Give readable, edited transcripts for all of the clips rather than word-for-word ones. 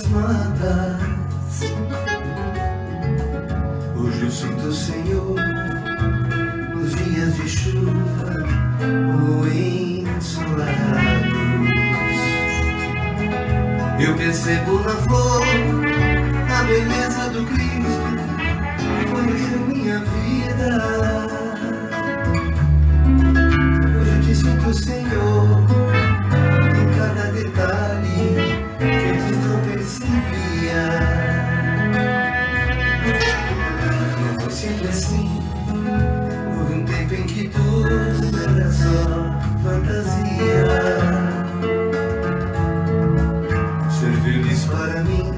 das matas. Hoje eu sinto o Senhor nos dias de chuva ou ensolarados. Eu percebo na flor a beleza do Cristo que conheceu minha vida. Hoje eu te sinto, Senhor, em cada detalhe que antes não percebia. Não foi sempre assim. Houve um tempo em que tudo era só fantasia. Ser feliz para mim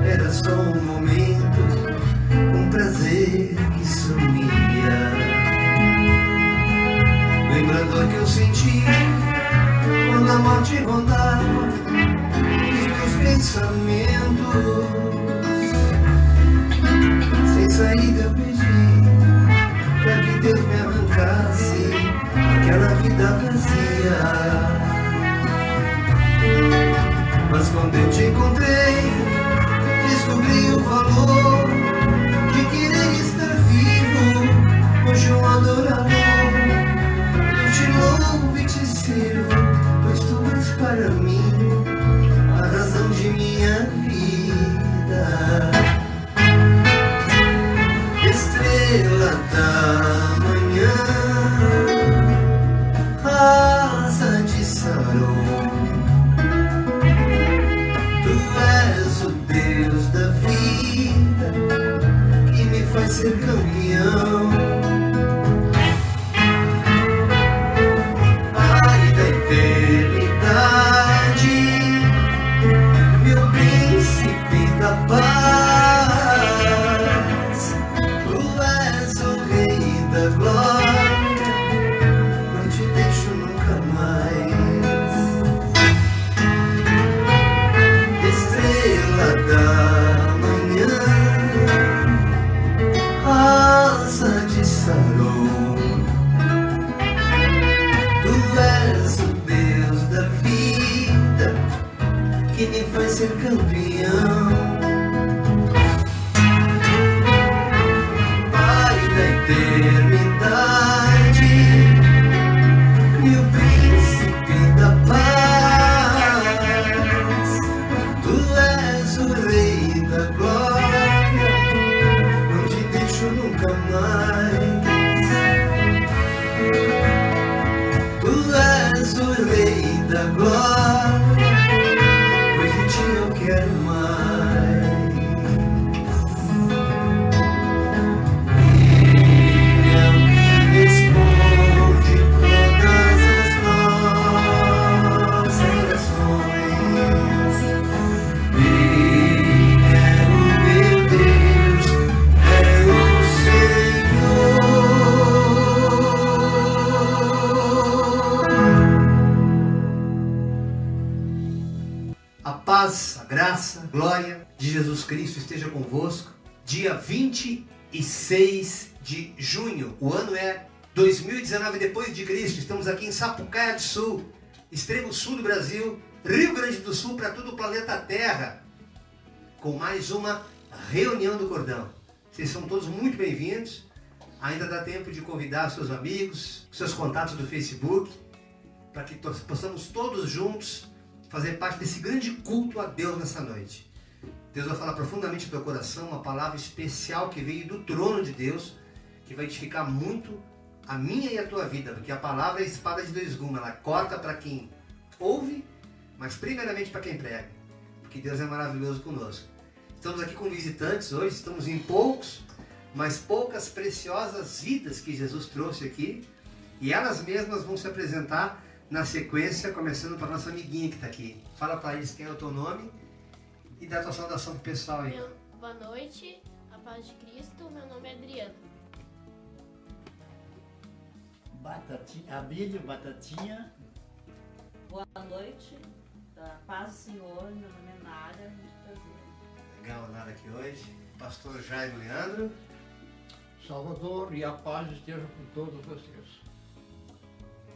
era só um momento, um prazer que sumia. Lembra a dor que eu senti quando a morte rondava os meus pensamentos. Sem saída eu pedi para que Deus me arrancasse aquela vida vazia. Mas quando eu te encontrei, descobri o valor de querer estar vivo. Hoje eu adorador, eu te louvo e te sirvo, pois tu és para mim a razão de minha vida. Estrela da manhã, asa de Saron, da vida que me faz ser campeão. Pai da eternidade, meu príncipe da paz, tu és o rei da glória, não te deixo nunca mais. Estrela da asa de Saron, tu és o Deus da vida que me faz ser campeão. Pai da eternidade, meu príncipe da paz, tu és o rei da glória, nunca mais. Tu és o rei da glória, pois de ti eu quero mais. Ele é o que responde todas as nossas orações. Ele é o meu Deus, é o A paz, a graça, a glória de Jesus Cristo esteja convosco. Dia 26 de junho, o ano é 2019 depois de Cristo. Estamos aqui em Sapucaia do Sul, extremo sul do Brasil, Rio Grande do Sul para todo o planeta Terra, com mais uma reunião do Cordão. Vocês são todos muito bem-vindos. Ainda dá tempo de convidar seus amigos, seus contatos do Facebook, para que possamos todos juntos fazer parte desse grande culto a Deus nessa noite. Deus vai falar profundamente no teu coração, uma palavra especial que veio do trono de Deus, que vai edificar muito a minha e a tua vida, porque a palavra é a espada de dois gumes, ela corta para quem ouve, mas primeiramente para quem prega, porque Deus é maravilhoso conosco. Estamos aqui com visitantes hoje, estamos em poucos, mas poucas preciosas vidas que Jesus trouxe aqui, e elas mesmas vão se apresentar na sequência, começando para a nossa amiguinha que está aqui. Fala para eles quem é o teu nome e dá a tua saudação pro pessoal aí. Boa noite, a paz de Cristo, meu nome é Adriano. Batatinha, Abílio, Batatinha. Boa noite, da paz do Senhor, meu nome é Nara, muito prazer. Legal, Nara aqui hoje. Pastor Jairo Leandro. Salvador, e a paz esteja com todos vocês.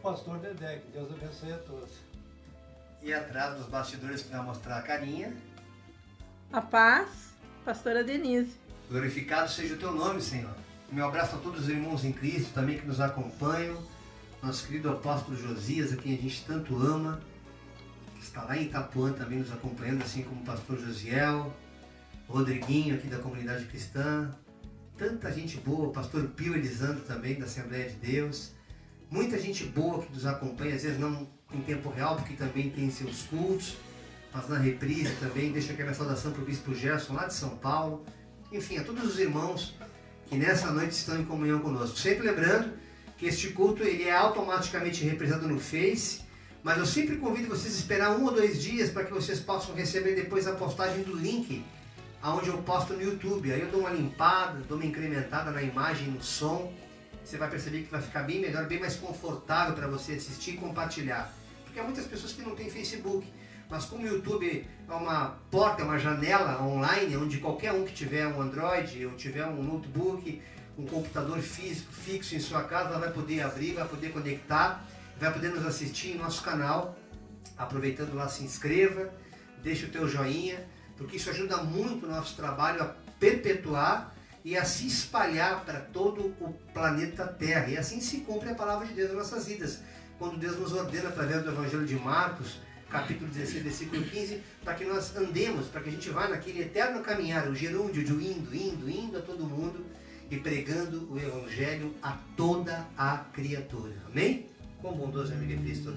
Pastor Dedé, que Deus abençoe a todos. E atrás dos bastidores que vai mostrar a carinha, A paz, pastora Denise. Glorificado seja o teu nome, Senhor. Meu abraço a todos os irmãos em Cristo também que nos acompanham. Nosso querido apóstolo Josias, a quem a gente tanto ama, que está lá em Itapuã também nos acompanhando, assim como o pastor Josiel, Rodriguinho aqui da comunidade cristã, tanta gente boa, o pastor Pio Elisandro também da Assembleia de Deus, muita gente boa que nos acompanha, às vezes não em tempo real, porque também tem seus cultos, mas na reprise também. Deixo aqui a minha saudação para o Bispo Gerson lá de São Paulo, enfim, a todos os irmãos que nessa noite estão em comunhão conosco. Sempre lembrando que este culto ele é automaticamente reprisado no Face, mas eu sempre convido vocês a esperar 1 ou 2 dias para que vocês possam receber depois a postagem do link aonde eu posto no YouTube. Aí eu dou uma limpada, dou uma incrementada na imagem, no som. Você vai perceber que vai ficar bem melhor, bem mais confortável para você assistir e compartilhar. Porque há muitas pessoas que não têm Facebook, mas como o YouTube é uma porta, é uma janela online, onde qualquer um que tiver um Android ou tiver um notebook, um computador físico fixo em sua casa, vai poder abrir, vai poder conectar, vai poder nos assistir em nosso canal. Aproveitando lá, se inscreva, deixa o teu joinha, porque isso ajuda muito o nosso trabalho a perpetuar e a se espalhar para todo o planeta Terra. E assim se cumpre a palavra de Deus nas nossas vidas. Quando Deus nos ordena através do Evangelho de Marcos, capítulo 16, versículo 15, para que nós andemos, para que a gente vá naquele eterno caminhar, o gerúndio de indo a todo mundo e pregando o Evangelho a toda a criatura. Amém? Quão bondoso é amigo de Cristo.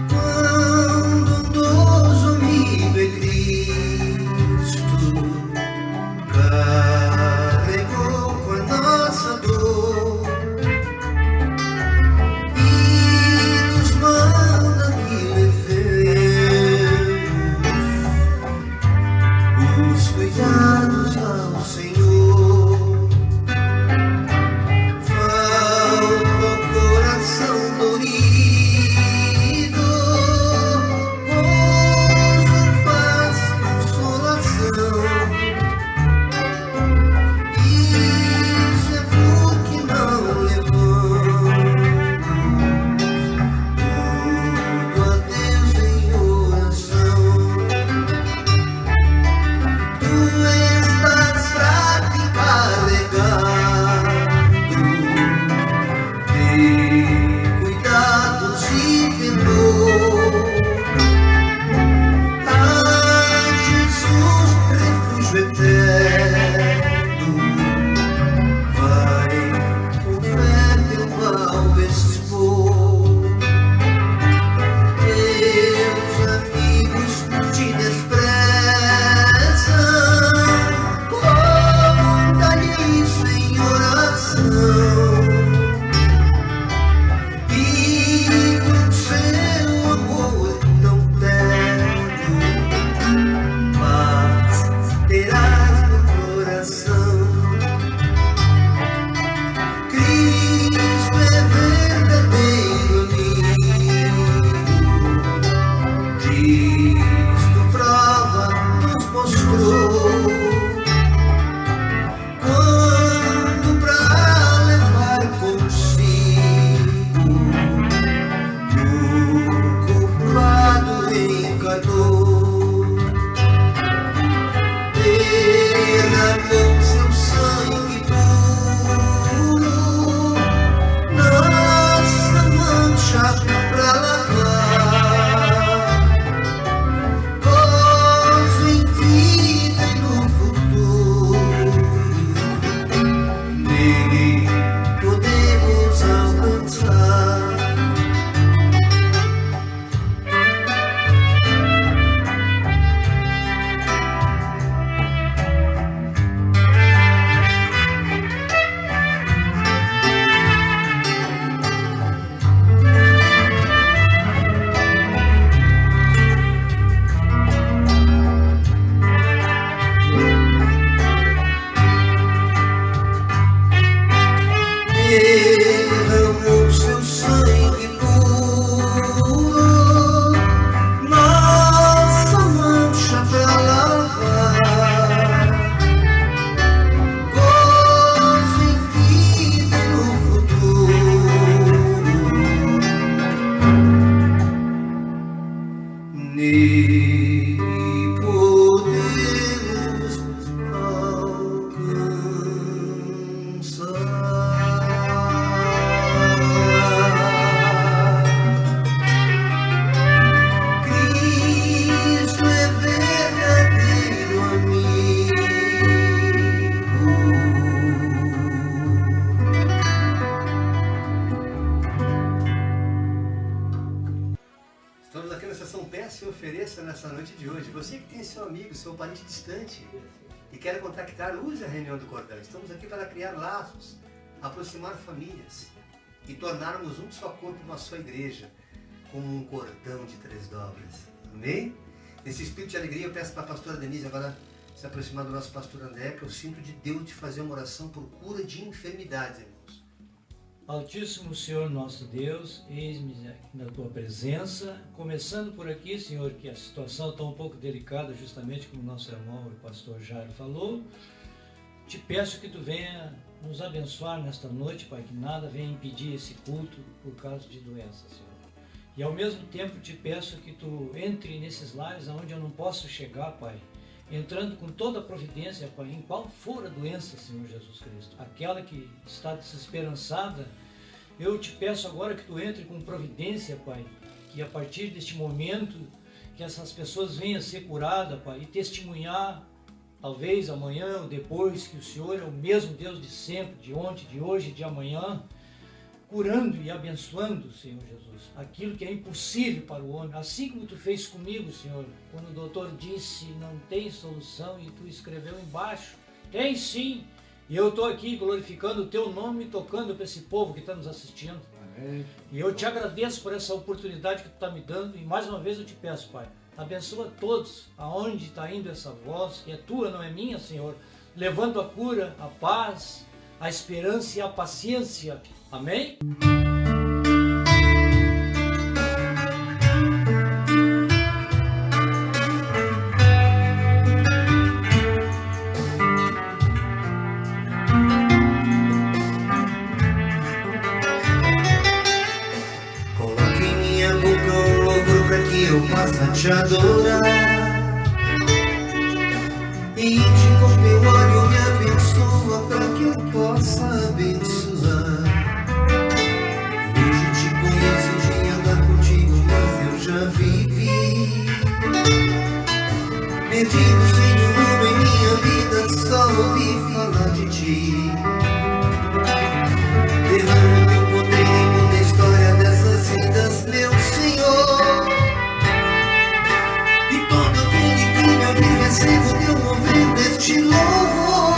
Quão bondoso amigo é Cristo, carregou com a nossa dor e nos manda que levemos os cuidados ao Senhor. nele podemos alcançar. Cristo é verdadeiro amigo. Estamos aqui na sessão Peça e Ofereça nessa noite de hoje. Você que tem seu amigo, seu parente distante e quer contactar, use a reunião do cordão. Estamos aqui para criar laços, aproximar famílias e tornarmos um só corpo, uma só igreja, como um cordão de 3 dobras. Amém? Nesse espírito de alegria, eu peço para a pastora Denise agora se aproximar do nosso pastor André, que eu sinto de Deus de fazer uma oração por cura de enfermidades, irmãos. Altíssimo Senhor nosso Deus, eis-me aqui na Tua presença, começando por aqui, Senhor, que a situação está um pouco delicada, justamente como nosso irmão e pastor Jairo falou. Te peço que Tu venha nos abençoar nesta noite, Pai, que nada venha impedir esse culto por causa de doença, Senhor. E ao mesmo tempo te peço que Tu entre nesses lares aonde eu não posso chegar, Pai, entrando com toda a providência, Pai, em qual for a doença, Senhor Jesus Cristo, aquela que está desesperançada, eu te peço agora que Tu entre com providência, Pai, que a partir deste momento, que essas pessoas venham ser curadas, Pai, e testemunhar, talvez amanhã ou depois, que o Senhor é o mesmo Deus de sempre, de ontem, de hoje, de amanhã, curando e abençoando, Senhor Jesus, aquilo que é impossível para o homem, assim como Tu fez comigo, Senhor, quando o doutor disse não tem solução e Tu escreveu embaixo, tem sim, e eu estou aqui glorificando o Teu nome e tocando para esse povo que está nos assistindo. Amém. E eu te agradeço por essa oportunidade que Tu está me dando e mais uma vez eu te peço, Pai, abençoa todos aonde está indo essa voz, que é Tua, não é minha, Senhor, levando a cura, a paz, a esperança e a paciência. Amém? Coloque em minha boca um louvor para que eu possa te adorar. E com teu olho me abençoa para que eu possa abençoar. Hoje te conheço de andar contigo, mas eu já vivi. Perdido sem um rumo em minha vida, só ouvi falar de ti. Derrama o teu poder em muda a história dessas vidas, meu Senhor. E toda tudo em que meu vida recebo teu mover deste louvor.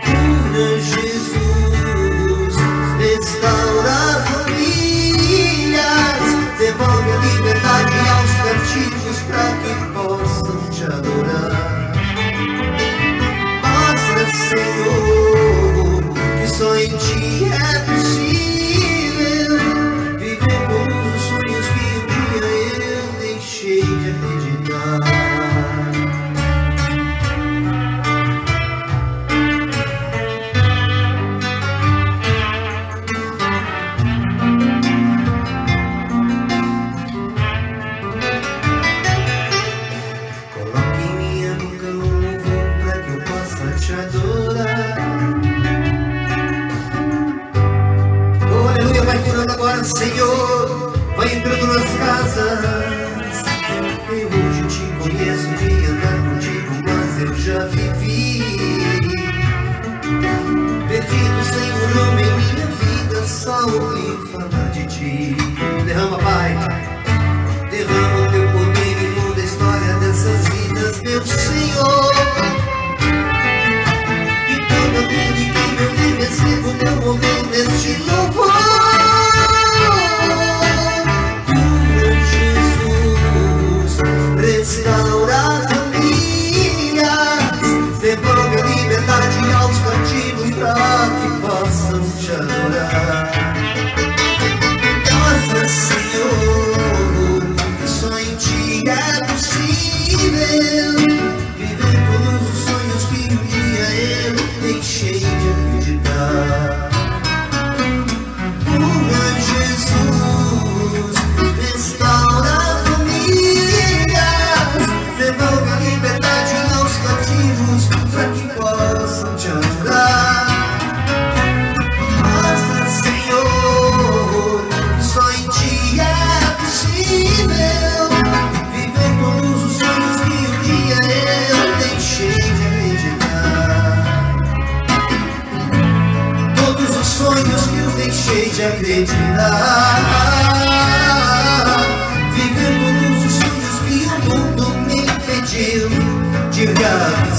Cura, Jesus, restaura famílias, devolve a liberdade aos cativos para que possam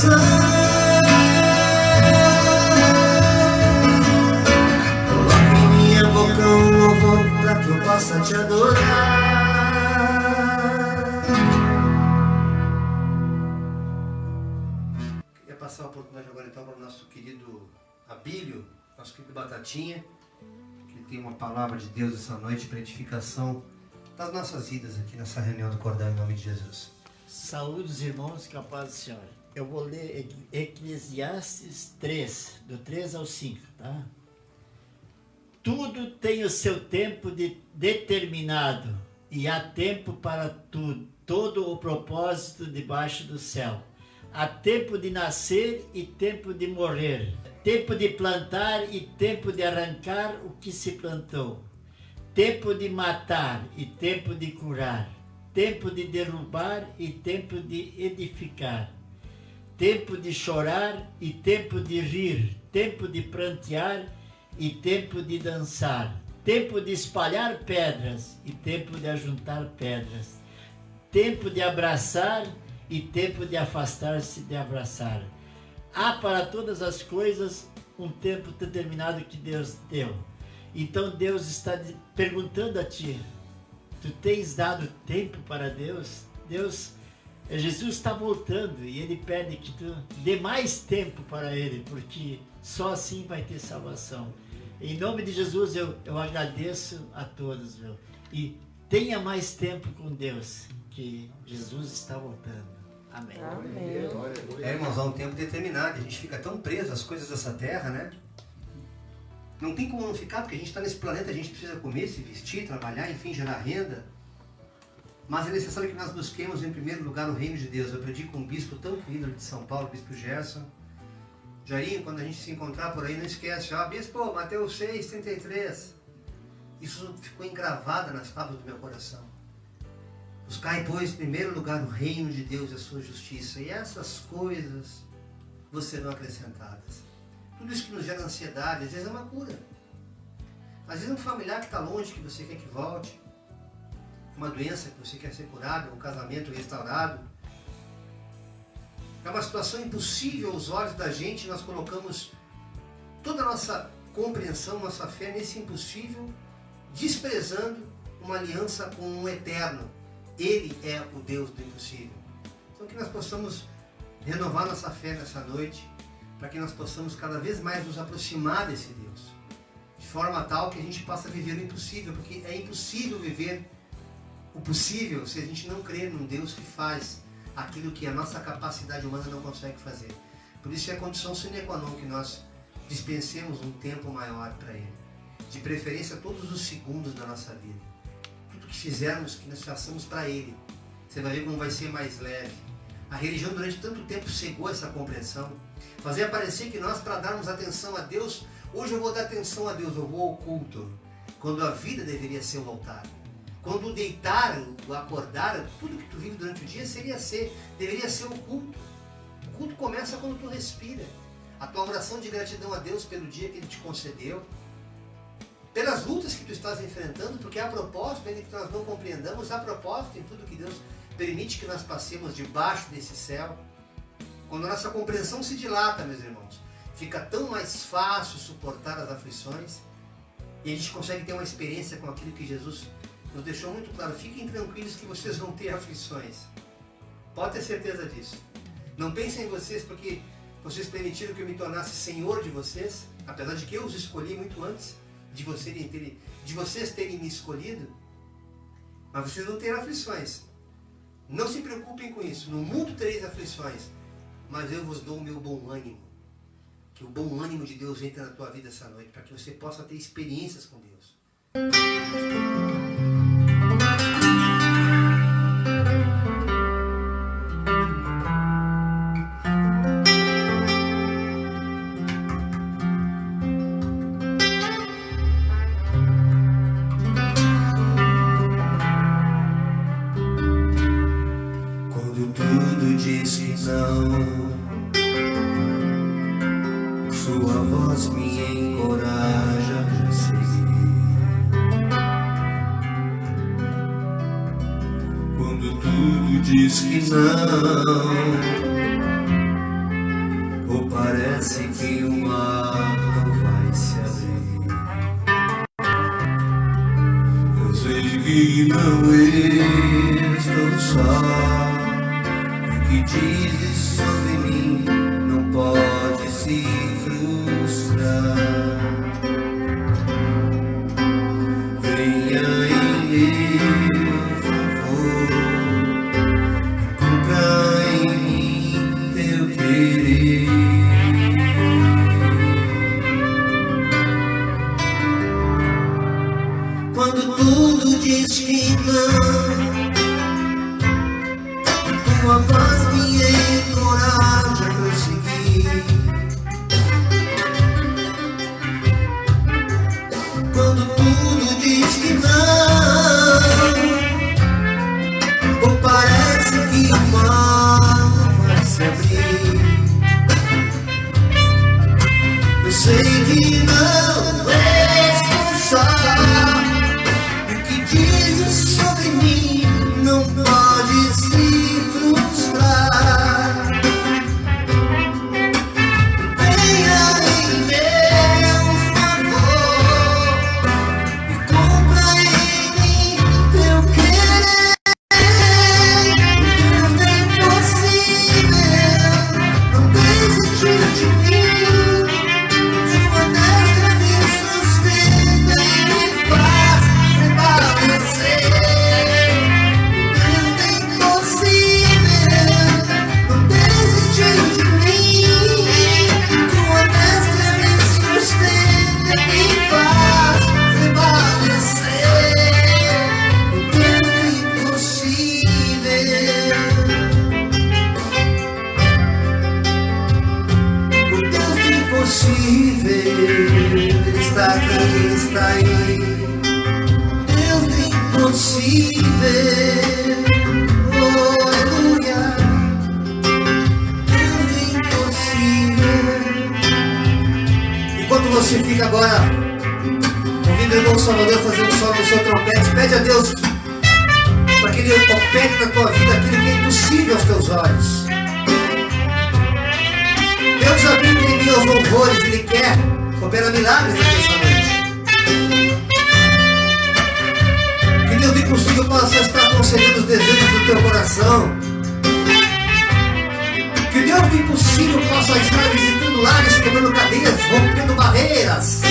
coração. Coloque em minha boca um louvor para que eu possa te adorar. Queria passar a oportunidade agora então para o nosso querido Abílio, nosso querido Batatinha, que tem uma palavra de Deus essa noite para edificação das nossas vidas aqui nessa reunião do Cordão em nome de Jesus. Saúde os irmãos, com a paz do Senhor. Eu vou ler Eclesiastes 3, do 3 ao 5, tá? Tudo tem o seu tempo determinado, e há tempo para tudo, todo o propósito debaixo do céu. Há tempo de nascer e tempo de morrer, tempo de plantar e tempo de arrancar o que se plantou, tempo de matar e tempo de curar, tempo de derrubar e tempo de edificar, tempo de chorar e tempo de rir, tempo de prantear e tempo de dançar, tempo de espalhar pedras e tempo de ajuntar pedras, tempo de abraçar e tempo de afastar-se de abraçar. Há para todas as coisas um tempo determinado que Deus deu. Então Deus está perguntando a ti, tu tens dado tempo para Deus? Jesus está voltando e Ele pede que tu dê mais tempo para Ele, porque só assim vai ter salvação. Em nome de Jesus eu agradeço a todos, meu. E tenha mais tempo com Deus, que Jesus está voltando. Amém. Amém. Irmãos, há um tempo determinado, a gente fica tão preso às coisas dessa terra, né? Não tem como não ficar, porque a gente está nesse planeta, a gente precisa comer, se vestir, trabalhar, enfim, gerar renda. Mas é necessário que nós busquemos em primeiro lugar o reino de Deus. Eu aprendi com um bispo tão querido de São Paulo, o bispo Gerson. Jairinho, quando a gente se encontrar por aí, não esquece, bispo, Mateus 6:33. Isso ficou engravado nas tábuas do meu coração. Buscai, pois, em primeiro lugar o reino de Deus e a sua justiça, e essas coisas vos serão acrescentadas. Tudo isso que nos gera ansiedade, às vezes é uma cura. Às vezes é um familiar que está longe, que você quer que volte, uma doença que você quer ser curada, um casamento restaurado. É uma situação impossível aos olhos da gente, nós colocamos toda a nossa compreensão, nossa fé nesse impossível, desprezando uma aliança com o eterno. Ele é o Deus do impossível. Então que nós possamos renovar nossa fé nessa noite, para que nós possamos cada vez mais nos aproximar desse Deus, de forma tal que a gente possa viver o impossível, porque é impossível viver o possível se a gente não crer num Deus que faz aquilo que a nossa capacidade humana não consegue fazer. Por isso é a condição sine qua non que nós dispensemos um tempo maior para Ele, de preferência todos os segundos da nossa vida. Tudo que fizermos, que nós façamos para Ele, você vai ver como vai ser mais leve. A religião durante tanto tempo cegou essa compreensão, fazia parecer que nós, para darmos atenção a Deus, hoje eu vou dar atenção a Deus, eu vou ao culto, quando a vida deveria ser o altar. Quando o deitar, o acordar, tudo que tu vive durante o dia deveria ser o culto. O culto começa quando tu respira. A tua oração de gratidão a Deus pelo dia que Ele te concedeu, pelas lutas que tu estás enfrentando, porque há propósito, ainda que nós não compreendamos, há propósito em tudo que Deus permite que nós passemos debaixo desse céu. Quando a nossa compreensão se dilata, meus irmãos, fica tão mais fácil suportar as aflições e a gente consegue ter uma experiência com aquilo que Jesus nos deixou muito claro. Fiquem tranquilos que vocês vão ter aflições. Pode ter certeza disso. Não pensem em vocês porque vocês permitiram que eu me tornasse senhor de vocês, apesar de que eu os escolhi muito antes de vocês terem me escolhido. Mas vocês vão ter aflições. Não se preocupem com isso. No mundo tereis aflições, mas eu vos dou o meu bom ânimo. Que o bom ânimo de Deus entre na tua vida essa noite, para que você possa ter experiências com Deus. Quando tudo diz que não, sua voz me encoraja a seguir. Quando tudo diz que não, parece que o mar não vai se abrir. Eu sei que não estou só, e o que dizes sobre mim não pode se frustrar. Venha em meu favor, cumpra em mim teu querer. Quando tudo diz que não, tua voz me encoraja a prosseguir. Quando tudo diz que não, ou parece que o mar vai se abrir, eu sei que não estou só, e o que dizes sobre mim não pode se frustrar. Venha em meu favor e cumpra em mim teu querer. Deus é impossível, não desistir de mim. Sua destra me sustenta e me faz prevalecer. Deus é impossível, não desistir de mim. Tua destra me sustenta e me faz prevalecer. Deus é impossível. O Deus do impossível, Ele está aqui, Ele está aí. Deus do impossível, oh, aleluia. Deus do impossível. Enquanto você fica agora ouvindo o irmão Salvador fazendo solo no seu trompete, pede a Deus para que Ele opere na tua vida aquilo que é impossível aos teus olhos. Deus habita em mim aos louvores, Ele quer operar milagres nessa noite. Que Deus do impossível possa estar concedendo os desejos do teu coração. Que Deus do impossível possa estar visitando lares, quebrando cadeias, rompendo barreiras,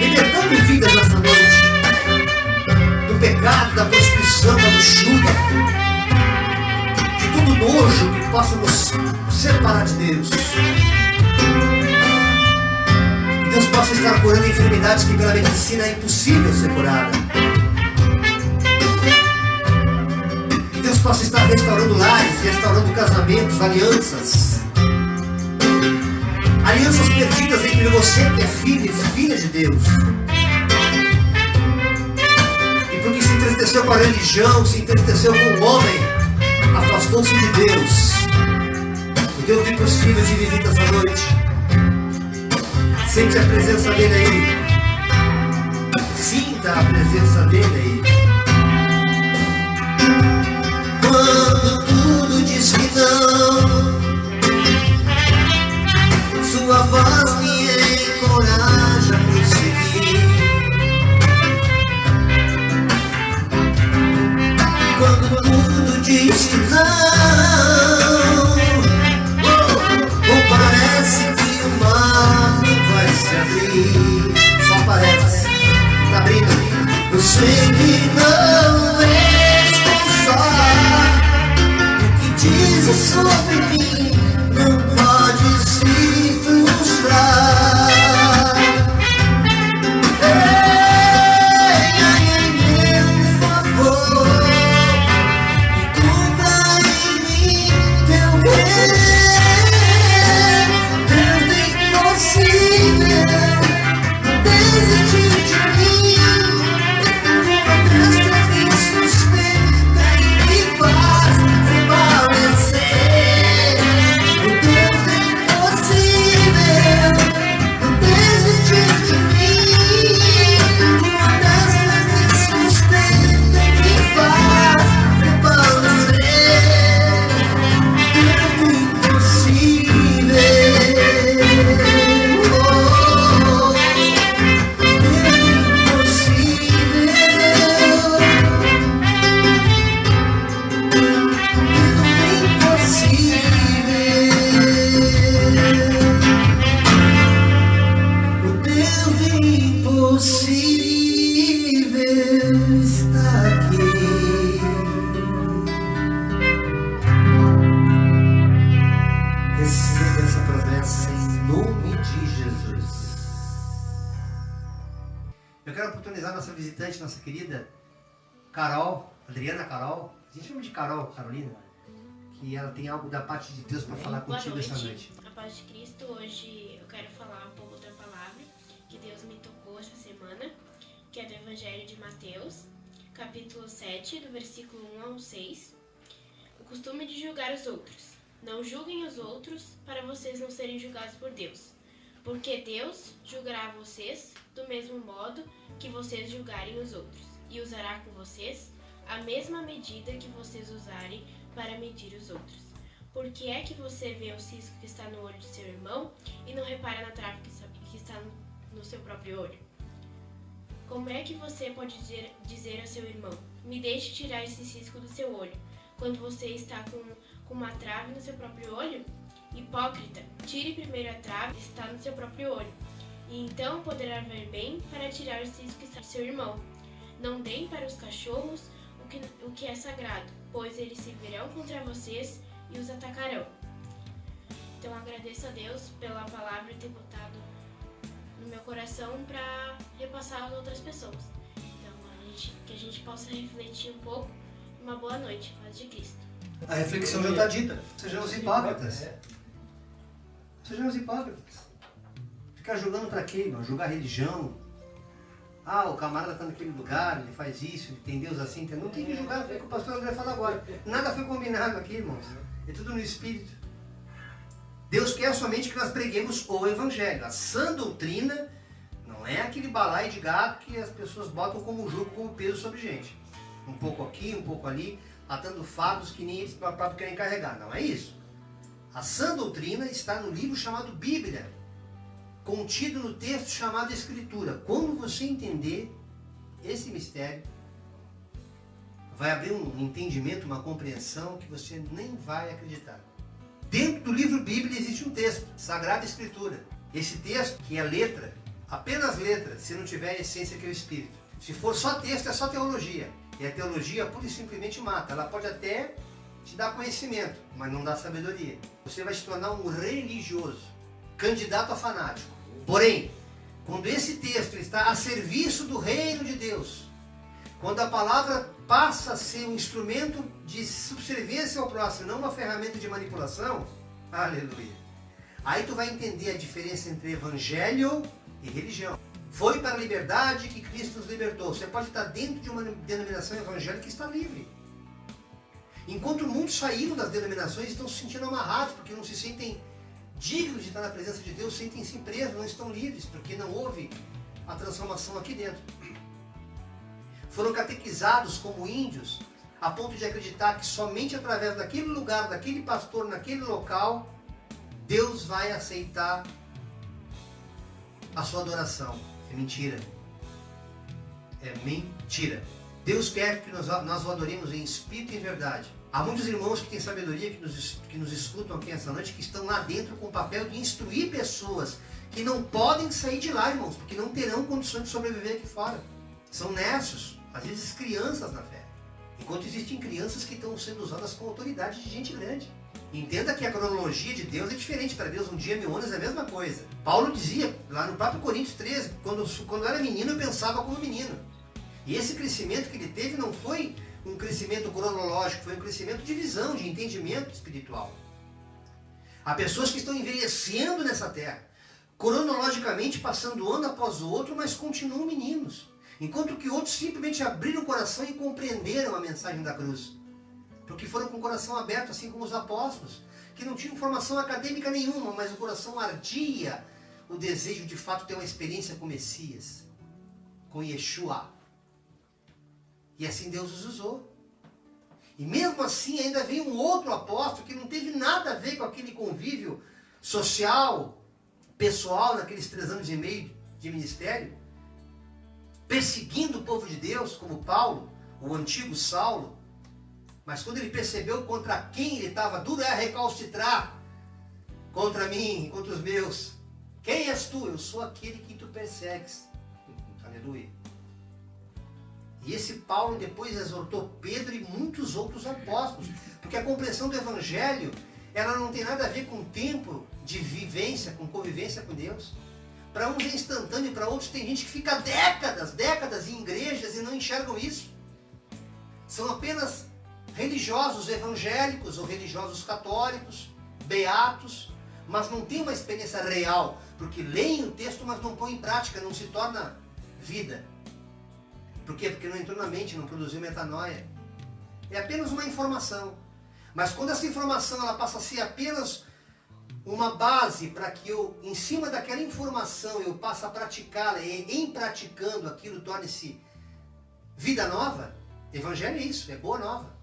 libertando vidas nessa noite do pecado, da prostituição, da luxúria, de todo nojo que possa nos separar de Deus. Que Deus possa estar curando enfermidades que pela medicina é impossível ser curada. Que Deus possa estar restaurando lares, restaurando casamentos, alianças. Alianças perdidas entre você que é filho e filha de Deus. E porque se entristeceu com a religião, se entristeceu com o homem, afastou-se de Deus. O Deus do impossível te visita essa noite. Sente a presença dele aí. Sinta a presença dele aí. Quando tudo diz que não, sua voz me encoraja a prosseguir. Quando tudo diz que não, ou parece que o mar não vai se abrir. Só parece, tá abrindo. Eu sei que não estou só, o que dizes sobre mim não pode se frustrar. Venha em meu favor e cumpra visitante, nossa querida Carol, Adriana Carol, a gente chama de Carol, Carolina, que ela tem algo da parte de Deus para falar Boa contigo noite, essa noite. a paz de Cristo. Hoje eu quero falar um pouco da palavra que Deus me tocou essa semana, que é do Evangelho de Mateus, capítulo 7, do versículo 1 ao 6. O costume de julgar os outros. Não julguem os outros para vocês não serem julgados por Deus, porque Deus julgará vocês do mesmo modo que vocês julgarem os outros, e usará com vocês a mesma medida que vocês usarem para medir os outros. Por que é que você vê o cisco que está no olho de seu irmão e não repara na trave que está no seu próprio olho? Como é que você pode dizer a seu irmão, me deixe tirar esse cisco do seu olho, quando você está com uma trave no seu próprio olho? Hipócrita, tire primeiro a trave que está no seu próprio olho, e então poderá ver bem para tirar o cisco que está no seu irmão. Não deem para os cachorros o que é sagrado, pois eles se virão contra vocês e os atacarão. Então agradeço a Deus pela palavra ter botado no meu coração para repassar às outras pessoas. Então que a gente possa refletir um pouco. Uma boa noite, paz de Cristo. A reflexão já está dita. Sejamos hipócritas. Sejamos hipócritas. Ficar julgando para quê, irmão? Julgar religião. Ah, o camarada está naquele lugar, ele faz isso, ele tem Deus assim. Não tem que julgar, foi o que o pastor André fala agora. Nada foi combinado aqui, irmãos. É tudo no Espírito. Deus quer somente que nós preguemos o Evangelho. A sã doutrina não é aquele balaio de gato que as pessoas botam como jugo, como peso sobre gente. Um pouco aqui, um pouco ali, atando fardos que nem eles próprios querem carregar. Não é isso. A sã doutrina está no livro chamado Bíblia, contido no texto chamado Escritura. Quando você entender esse mistério, vai abrir um entendimento, uma compreensão que você nem vai acreditar. Dentro do livro Bíblia existe um texto, Sagrada Escritura. Esse texto, que é letra, apenas letra, se não tiver a essência que é o Espírito. Se for só texto, é só teologia. E a teologia pura e simplesmente mata. Ela pode até te dar conhecimento, mas não dá sabedoria. Você vai se tornar um religioso, candidato a fanático. Porém, quando esse texto está a serviço do reino de Deus, quando a palavra passa a ser um instrumento de subserviência ao próximo, não uma ferramenta de manipulação, aleluia. Aí tu vai entender a diferença entre evangelho e religião. Foi para a liberdade que Cristo nos libertou. Você pode estar dentro de uma denominação evangélica que está livre. Enquanto muitos saíram das denominações e estão se sentindo amarrados, porque não se sentem dignos de estar na presença de Deus, sentem-se presos, não estão livres, porque não houve a transformação aqui dentro. Foram catequizados como índios, a ponto de acreditar que somente através daquele lugar, daquele pastor, naquele local, Deus vai aceitar a sua adoração. É mentira. É mentira. Deus quer que nós o adoremos em espírito e em verdade. Há muitos irmãos que têm sabedoria, que nos escutam aqui essa noite, que estão lá dentro com o papel de instruir pessoas que não podem sair de lá, irmãos, porque não terão condições de sobreviver aqui fora. São nécios, às vezes crianças na fé. Enquanto existem crianças que estão sendo usadas com autoridade de gente grande. Entenda que a cronologia de Deus é diferente. Para Deus, um dia, 1000 anos é a mesma coisa. Paulo dizia, lá no próprio Coríntios 13, quando eu era menino, eu pensava como menino. E esse crescimento que ele teve não foi um crescimento cronológico, foi um crescimento de visão, de entendimento espiritual. Há pessoas que estão envelhecendo nessa terra, cronologicamente passando ano após o outro, mas continuam meninos. Enquanto que outros simplesmente abriram o coração e compreenderam a mensagem da cruz. Porque foram com o coração aberto, assim como os apóstolos, que não tinham formação acadêmica nenhuma, mas o coração ardia o desejo de fato ter uma experiência com o Messias, com Yeshua. E assim Deus os usou. E mesmo assim ainda veio um outro apóstolo que não teve nada a ver com aquele convívio social, pessoal, naqueles 3 anos e meio de ministério, perseguindo o povo de Deus, como Paulo, o antigo Saulo. Mas quando ele percebeu contra quem ele estava, duro é recalcitrar contra mim, contra os meus. Quem és tu? Eu sou aquele que tu persegues. Aleluia. E esse Paulo depois exortou Pedro e muitos outros apóstolos. Porque a compreensão do Evangelho, ela não tem nada a ver com tempo de vivência, com convivência com Deus. Para uns é instantâneo, para outros tem gente que fica décadas em igrejas e não enxergam isso. São apenas religiosos evangélicos ou religiosos católicos, beatos, mas não tem uma experiência real, porque leem o texto, mas não põem em prática, não se torna vida. Por quê? Porque não entrou na mente, não produziu metanoia. É apenas uma informação. Mas quando essa informação ela passa a ser apenas uma base para que eu, em cima daquela informação, eu passe a praticá-la, e em praticando aquilo torne-se vida nova, evangelho é isso, é boa nova.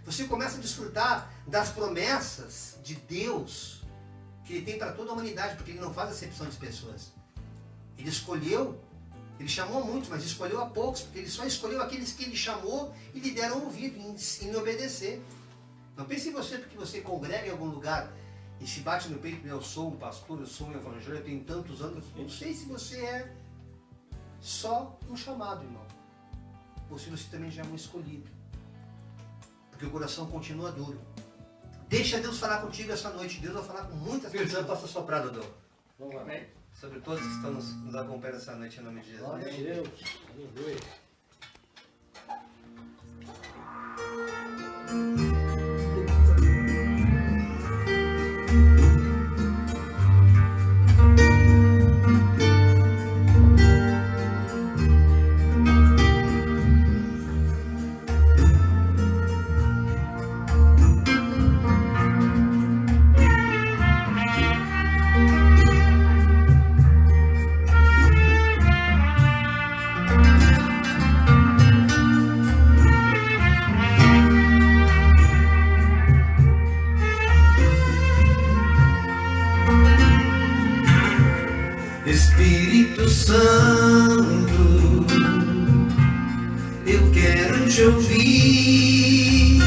Você começa a desfrutar das promessas de Deus que Ele tem para toda a humanidade, porque Ele não faz acepção de pessoas. Ele escolheu, Ele chamou a muitos, mas escolheu a poucos, porque Ele só escolheu aqueles que Ele chamou e lhe deram ouvido em obedecer. Não pense em você porque você congrega em algum lugar e se bate no peito, eu sou um pastor, eu sou um evangelho, eu tenho tantos anos. Não sei se você é só um chamado, irmão. Ou se você também já é um escolhido. Porque o coração continua duro. Deixa Deus falar contigo essa noite. Deus vai falar com muitas pessoas. Eu posso soprar, Dodô. Vamos lá. Amém? Sobre todos que estão nos acompanhando essa noite, em nome de Jesus. Glória a Deus. Aleluia. Espírito Santo, eu quero te ouvir,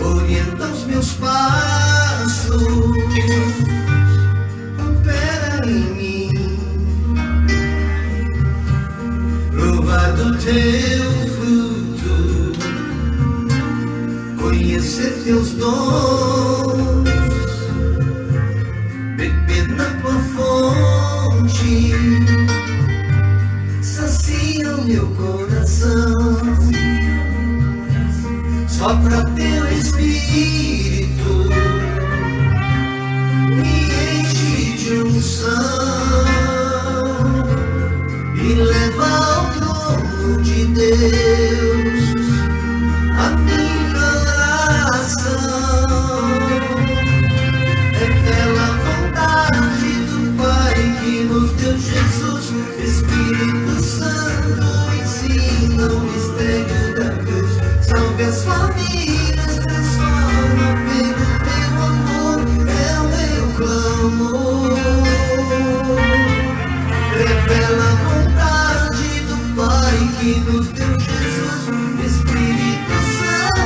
orienta os meus passos, opera em mim, provar do teu fruto, conhecer teus dons, beber na tua fonte, sacia o meu coração, sopra teu Espírito, me enche de unção e leva ao trono de Deus a minha oração. Revela a vontade do Pai que nos deu Jesus. Espírito Santo, ensina o mistério da cruz. Salve as famílias, transforma pelo teu amor, é o meu clamor. Revela a vontade do Pai que nos deu Jesus. Espírito Santo,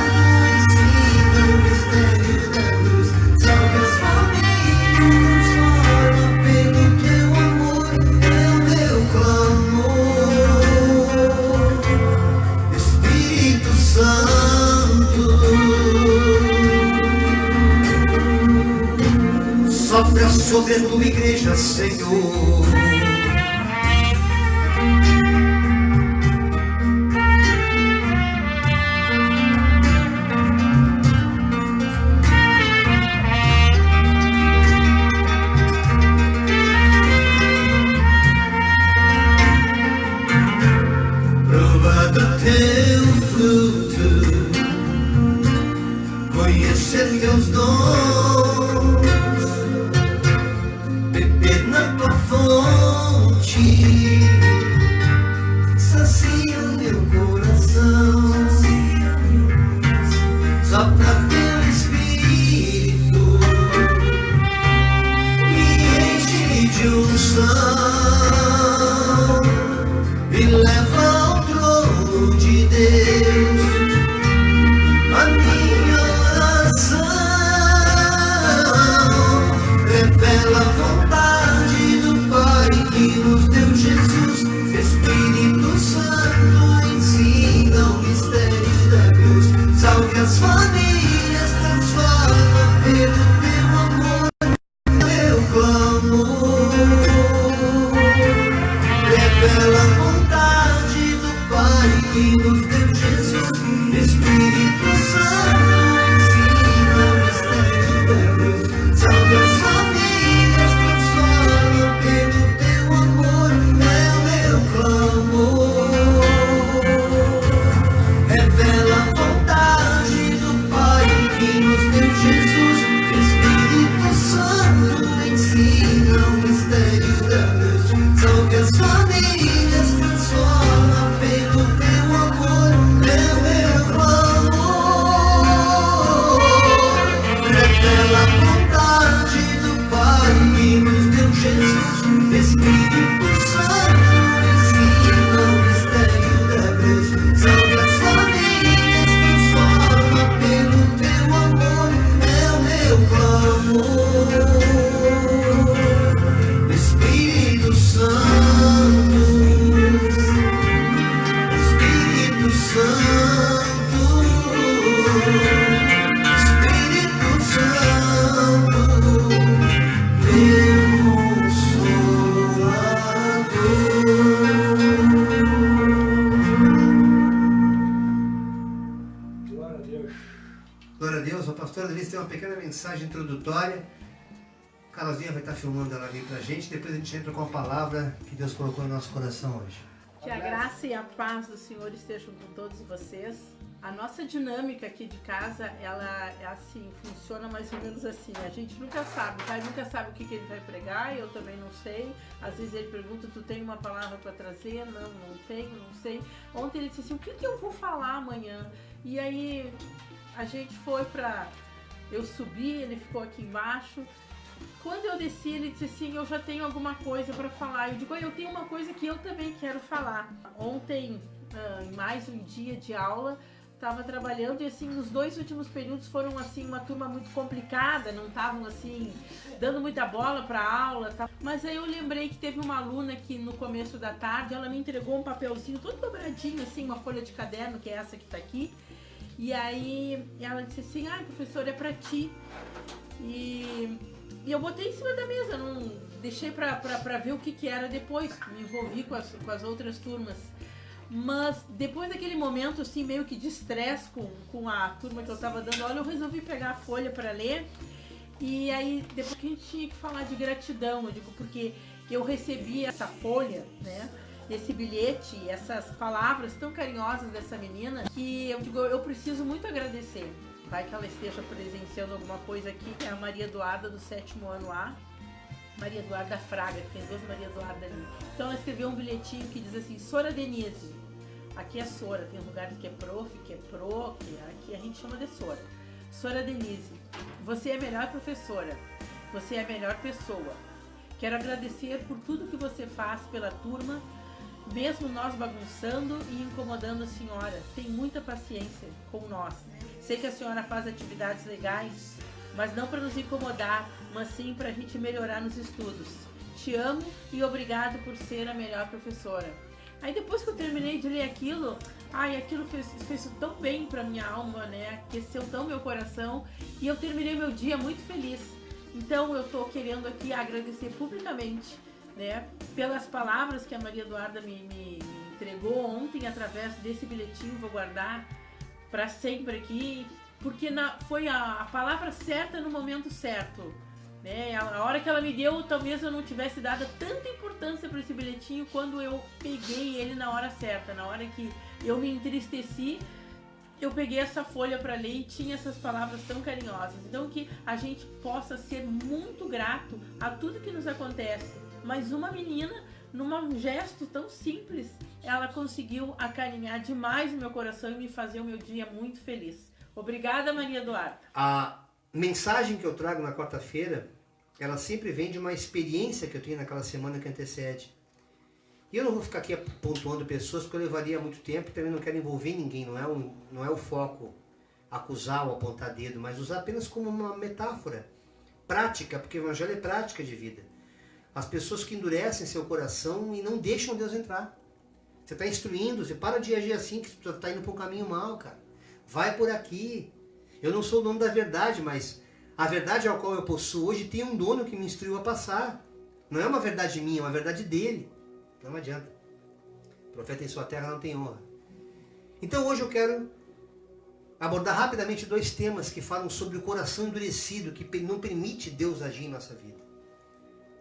ensina o mistério da cruz. Salve as famílias, transforma pelo teu amor, é o meu clamor. Espírito Santo, sopra sobre a tua igreja, Senhor. Prova do teu fruto, conhecer teus dons, beber na tua fonte, Glória a Deus. A pastora Denise tem uma pequena mensagem introdutória. O Carlosinha vai estar filmando ela ali pra gente. Depois a gente entra com a palavra que Deus colocou no nosso coração hoje. Que a graça e a paz do Senhor estejam com todos vocês. A nossa dinâmica aqui de casa, ela é assim, funciona mais ou menos assim. A gente nunca sabe, o pai nunca sabe o que ele vai pregar, eu também não sei. Às vezes ele pergunta, tu tem uma palavra para trazer? Não tenho, não sei. Ontem ele disse assim, o que eu vou falar amanhã? E aí a gente foi pra... Eu subi, ele ficou aqui embaixo. Quando eu desci, ele disse assim, eu já tenho alguma coisa para falar. Eu digo, eu tenho uma coisa que eu também quero falar. Ontem, em mais um dia de aula, estava trabalhando e assim, nos 2 últimos períodos foram assim, uma turma muito complicada, não estavam assim, dando muita bola para aula, tá? Mas aí eu lembrei que teve uma aluna que no começo da tarde, ela me entregou um papelzinho todo dobradinho, assim, uma folha de caderno, que é essa que está aqui. E aí ela disse assim, professor, é para ti. E eu botei em cima da mesa, não deixei pra ver o que era depois, me envolvi com as outras turmas. Mas depois daquele momento, assim, meio que de estresse com a turma que eu tava dando aula, eu resolvi pegar a folha para ler. E aí, depois que a gente tinha que falar de gratidão, eu digo, porque eu recebi essa folha, né? Esse bilhete, essas palavras tão carinhosas dessa menina, que eu digo, eu preciso muito agradecer. Vai que ela esteja presenciando alguma coisa aqui, que é a Maria Eduarda do 7º ano A, Maria Eduarda Fraga, que tem 2 Maria Eduarda ali. Então ela escreveu um bilhetinho que diz assim, Sora Denise, aqui é Sora, tem lugares que é prof, que é pro, que aqui a gente chama de Sora. Sora Denise, você é a melhor professora, você é a melhor pessoa. Quero agradecer por tudo que você faz pela turma, mesmo nós bagunçando e incomodando a senhora. Tem muita paciência com nós. Sei que a senhora faz atividades legais, mas não para nos incomodar, mas sim para a gente melhorar nos estudos. Te amo e obrigado por ser a melhor professora. Aí depois que eu terminei de ler aquilo, aquilo fez tão bem para minha alma, né? Aqueceu tão meu coração e eu terminei meu dia muito feliz. Então eu estou querendo aqui agradecer publicamente, né, pelas palavras que a Maria Eduarda me entregou ontem através desse bilhetinho, vou guardar para sempre aqui, porque foi a palavra certa no momento certo, né? A hora que ela me deu, talvez eu não tivesse dado tanta importância para esse bilhetinho quando eu peguei ele na hora certa, na hora que eu me entristeci, eu peguei essa folha para ler e tinha essas palavras tão carinhosas. Então que a gente possa ser muito grato a tudo que nos acontece. Mas uma menina, num gesto tão simples, ela conseguiu acarinhar demais o meu coração e me fazer o meu dia muito feliz. Obrigada, Maria Eduarda. A mensagem que eu trago na quarta-feira, ela sempre vem de uma experiência que eu tenho naquela semana que antecede. E eu não vou ficar aqui pontuando pessoas, porque eu levaria muito tempo e também não quero envolver ninguém, não é o foco acusar ou apontar dedo, mas usar apenas como uma metáfora prática, porque o evangelho é prática de vida. As pessoas que endurecem seu coração e não deixam Deus entrar. Você está instruindo, você para de agir assim, que você está indo para um caminho mau, cara. Vai por aqui. Eu não sou o dono da verdade, mas a verdade ao qual eu possuo hoje tem um dono que me instruiu a passar. Não é uma verdade minha, é uma verdade dele. Não adianta. Profeta em sua terra não tem honra. Então hoje eu quero abordar rapidamente 2 temas que falam sobre o coração endurecido, que não permite Deus agir em nossa vida.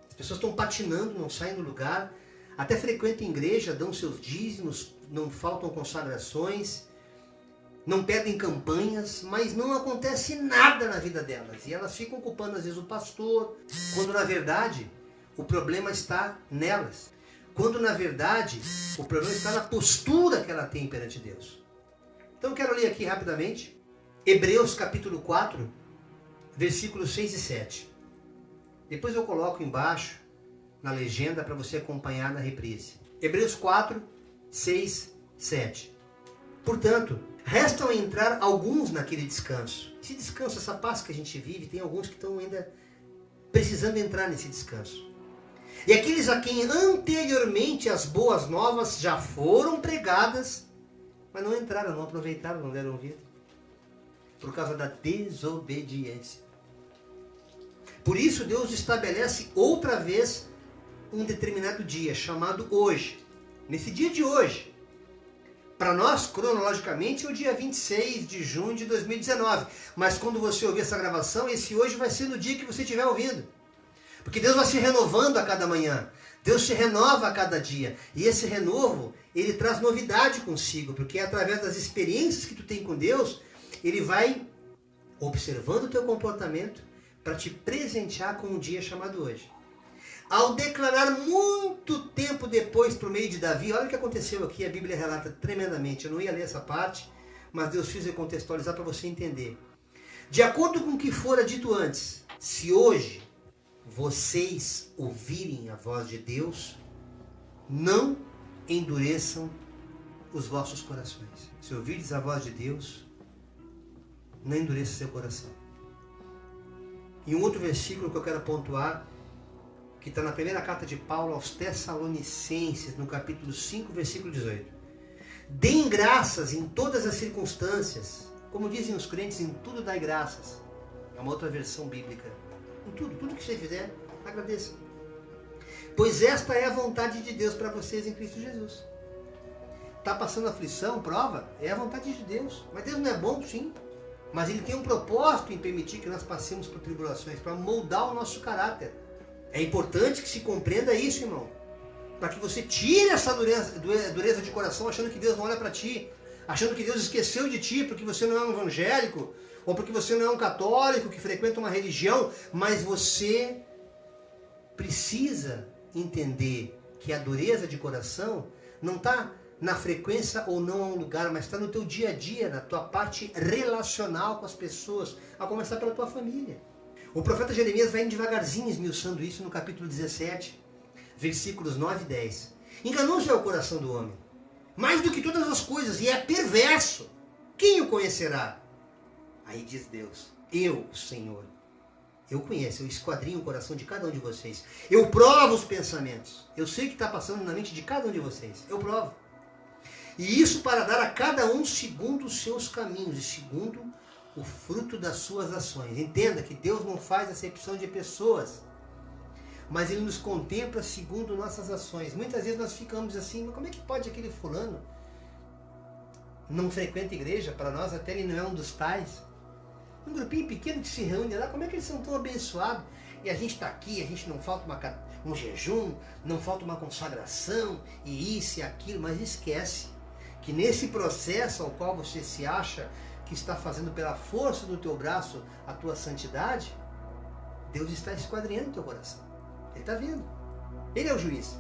As pessoas estão patinando, não saem do lugar, até frequentam a igreja, dão seus dízimos, não faltam consagrações, não pedem campanhas, mas não acontece nada na vida delas. E elas ficam culpando às vezes o pastor, quando na verdade o problema está nelas. Quando na verdade o problema está na postura que ela tem perante Deus. Então eu quero ler aqui rapidamente, Hebreus capítulo 4, versículos 6 e 7. Depois eu coloco embaixo, na legenda, para você acompanhar na reprise. Hebreus 4, 6, 7. Portanto, restam entrar alguns naquele descanso. Esse descanso, essa paz que a gente vive, tem alguns que estão ainda precisando entrar nesse descanso. E aqueles a quem anteriormente as boas novas já foram pregadas, mas não entraram, não aproveitaram, não deram ouvido, por causa da desobediência. Por isso Deus estabelece outra vez um determinado dia, chamado hoje. Nesse dia de hoje, Para nós, cronologicamente, é o dia 26 de junho de 2019. Mas quando você ouvir essa gravação, esse hoje vai ser no dia que você estiver ouvindo. Porque Deus vai se renovando a cada manhã. Deus se renova a cada dia. E esse renovo, ele traz novidade consigo. Porque através das experiências que tu tem com Deus, ele vai observando o teu comportamento para te presentear com um dia chamado hoje. Ao declarar muito tempo depois por meio de Davi, olha o que aconteceu aqui, a Bíblia relata tremendamente. Eu não ia ler essa parte, mas Deus fez eu contextualizar para você entender. De acordo com o que fora dito antes, se hoje vocês ouvirem a voz de Deus, não endureçam os vossos corações. Se ouvirdes a voz de Deus, não endureça seu coração. E um outro versículo que eu quero pontuar, que está na primeira carta de Paulo aos Tessalonicenses, no capítulo 5, versículo 18. Deem graças em todas as circunstâncias, como dizem os crentes, em tudo dai graças. É uma outra versão bíblica. Em tudo que você fizer, agradeça. Pois esta é a vontade de Deus para vocês em Cristo Jesus. Está passando aflição, prova? É a vontade de Deus. Mas Deus não é bom, sim. Mas Ele tem um propósito em permitir que nós passemos por tribulações, para moldar o nosso caráter. É importante que se compreenda isso, irmão. Para que você tire essa dureza de coração, achando que Deus não olha para ti. Achando que Deus esqueceu de ti, porque você não é um evangélico, ou porque você não é um católico que frequenta uma religião. Mas você precisa entender que a dureza de coração não está na frequência ou não a um lugar, mas está no teu dia a dia, na tua parte relacional com as pessoas, a começar pela tua família. O profeta Jeremias vai devagarzinho esmiuçando isso no capítulo 17, versículos 9 e 10. Enganoso é o coração do homem, mais do que todas as coisas, e é perverso. Quem o conhecerá? Aí diz Deus, eu, Senhor, eu conheço, eu esquadrinho o coração de cada um de vocês. Eu provo os pensamentos. Eu sei o que está passando na mente de cada um de vocês. Eu provo. E isso para dar a cada um segundo os seus caminhos e segundo o fruto das suas ações. Entenda que Deus não faz acepção de pessoas, mas Ele nos contempla segundo nossas ações. Muitas vezes nós ficamos assim, mas como é que pode aquele fulano não frequenta a igreja? Para nós até ele não é um dos tais. Um grupinho pequeno que se reúne lá, como é que eles são tão abençoados? E a gente está aqui, a gente não falta um jejum, não falta uma consagração, e isso e aquilo, mas esquece que nesse processo ao qual você se acha que está fazendo pela força do teu braço a tua santidade, Deus está esquadrinhando o teu coração. Ele está vendo. Ele é o juiz.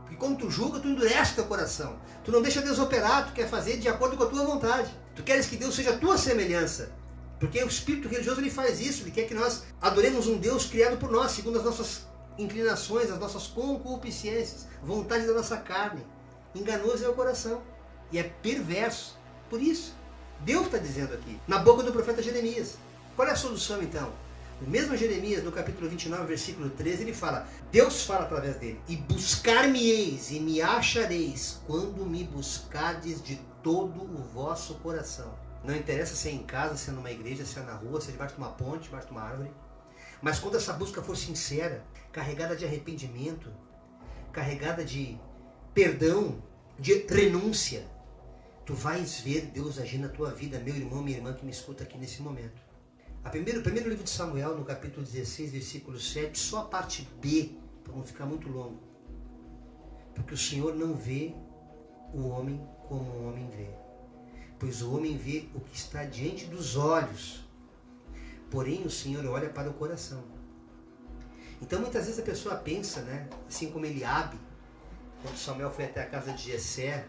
Porque quando tu julga, tu endurece o teu coração. Tu não deixa Deus operar, tu quer fazer de acordo com a tua vontade. Tu queres que Deus seja a tua semelhança. Porque o espírito religioso ele faz isso. Ele quer que nós adoremos um Deus criado por nós, segundo as nossas inclinações, as nossas concupiscências, vontade da nossa carne. Enganoso é o coração. E é perverso. Por isso, Deus está dizendo aqui, na boca do profeta Jeremias. Qual é a solução então? O mesmo Jeremias, no capítulo 29, versículo 13, ele fala, Deus fala através dele, e buscar-me-eis e me achareis, quando me buscardes de todo o vosso coração. Não interessa se é em casa, se é numa igreja, se é na rua, se é debaixo de uma ponte, debaixo de uma árvore. Mas quando essa busca for sincera, carregada de arrependimento, carregada de perdão, de renúncia, tu vais ver Deus agir na tua vida, meu irmão, minha irmã que me escuta aqui nesse momento. O primeiro livro de Samuel, no capítulo 16, versículo 7, só a parte B, para não ficar muito longo. Porque o Senhor não vê o homem como o homem vê. Pois o homem vê o que está diante dos olhos. Porém, o Senhor olha para o coração. Então, muitas vezes a pessoa pensa, né? Assim como Eliabe, quando Samuel foi até a casa de Jessé,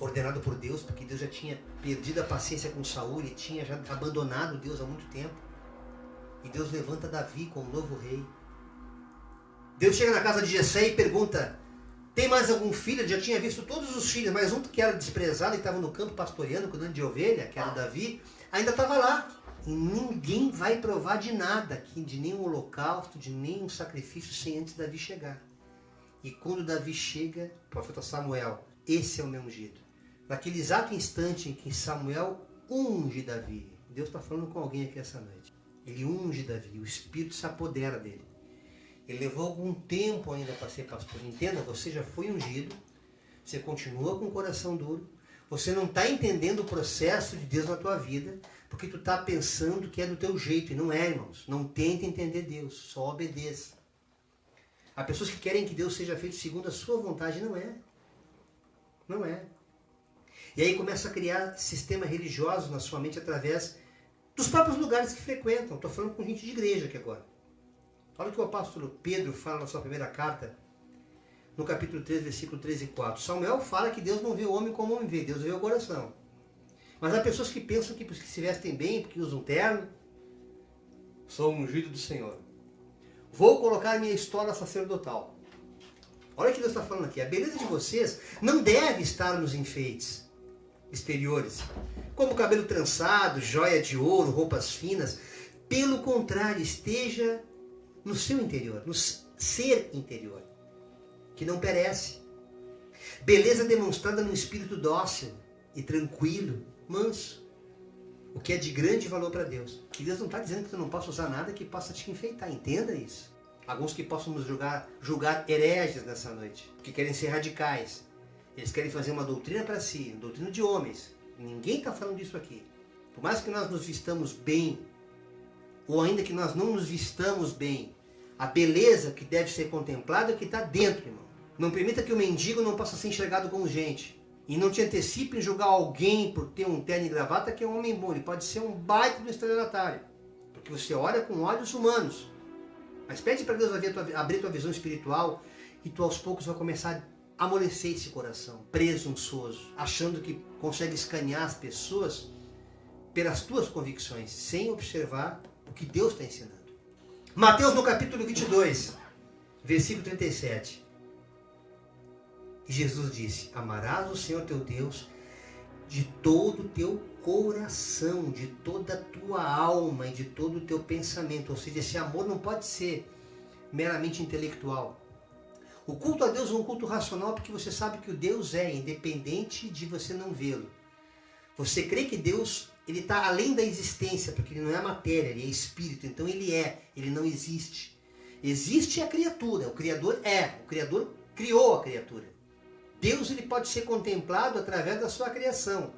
ordenado por Deus, porque Deus já tinha perdido a paciência com Saul e tinha já abandonado Deus há muito tempo. E Deus levanta Davi como novo rei. Deus chega na casa de Jessé e pergunta, tem mais algum filho? Ele já tinha visto todos os filhos, mas um que era desprezado e estava no campo pastoreando, cuidando de ovelha, que era Davi, ainda estava lá. E ninguém vai provar de nada aqui, de nenhum holocausto, de nenhum sacrifício, sem antes Davi chegar. E quando Davi chega, o profeta Samuel, esse é o meu ungido. Naquele exato instante em que Samuel unge Davi, Deus está falando com alguém aqui essa noite. Ele unge Davi, o Espírito se apodera dele. Ele levou algum tempo ainda para ser pastor. Entenda, você já foi ungido, você continua com o coração duro, você não está entendendo o processo de Deus na tua vida, porque tu está pensando que é do teu jeito, e não é, irmãos. Não tenta entender Deus, só obedeça. Há pessoas que querem que Deus seja feito segundo a sua vontade, não é. Não é. E aí começa a criar sistemas religiosos na sua mente através dos próprios lugares que frequentam. Estou falando com gente de igreja aqui agora. Olha o que o apóstolo Pedro fala na sua primeira carta, no capítulo 3, versículo 3 e 4. Samuel fala que Deus não vê o homem como o homem vê, Deus vê o coração. Mas há pessoas que pensam que porque se vestem bem, porque usam terno, sou ungido do Senhor. Vou colocar minha história sacerdotal. Olha o que Deus está falando aqui. A beleza de vocês não deve estar nos enfeites exteriores, como cabelo trançado, joia de ouro, roupas finas. Pelo contrário, esteja no seu interior, no ser interior, que não perece. Beleza demonstrada num espírito dócil e tranquilo, manso, o que é de grande valor para Deus. Que Deus não está dizendo que tu não possa usar nada que possa te enfeitar, entenda isso. Alguns que possam nos julgar hereges nessa noite, que querem ser radicais. Eles querem fazer uma doutrina para si, uma doutrina de homens. Ninguém está falando disso aqui. Por mais que nós nos vistamos bem, ou ainda que nós não nos vistamos bem, a beleza que deve ser contemplada é o que está dentro, irmão. Não permita que o mendigo não possa ser enxergado como gente. E não te antecipe em julgar alguém por ter um terno e gravata que é um homem bom. Ele pode ser um baita do estelionatário. Porque você olha com olhos humanos. Mas pede para Deus abrir tua visão espiritual e tu aos poucos vai começar a amolecer esse coração, presunçoso, achando que consegue escanear as pessoas pelas tuas convicções, sem observar o que Deus está ensinando. Mateus no capítulo 22, versículo 37. E Jesus disse: amarás o Senhor teu Deus de todo o teu coração, de toda a tua alma e de todo o teu pensamento. Ou seja, esse amor não pode ser meramente intelectual. O culto a Deus é um culto racional porque você sabe que o Deus é, independente de você não vê-lo. Você crê que Deus ele está além da existência, porque ele não é matéria, ele é espírito. Então ele não existe. Existe a criatura, o Criador criou a criatura. Deus ele pode ser contemplado através da sua criação,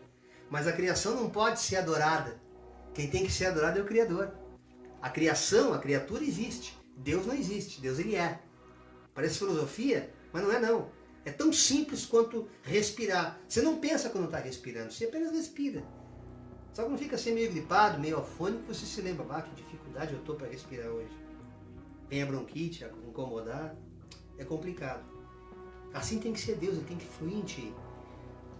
mas a criação não pode ser adorada. Quem tem que ser adorado é o Criador. A criação, a criatura existe. Deus não existe, Deus ele é. Parece filosofia, mas não é não. É tão simples quanto respirar. Você não pensa quando está respirando, você apenas respira. Só que não fica assim meio gripado, meio afônico, você se lembra, que dificuldade eu estou para respirar hoje. Vem a bronquite, a incomodar, é complicado. Assim tem que ser Deus, ele tem que fluir em ti.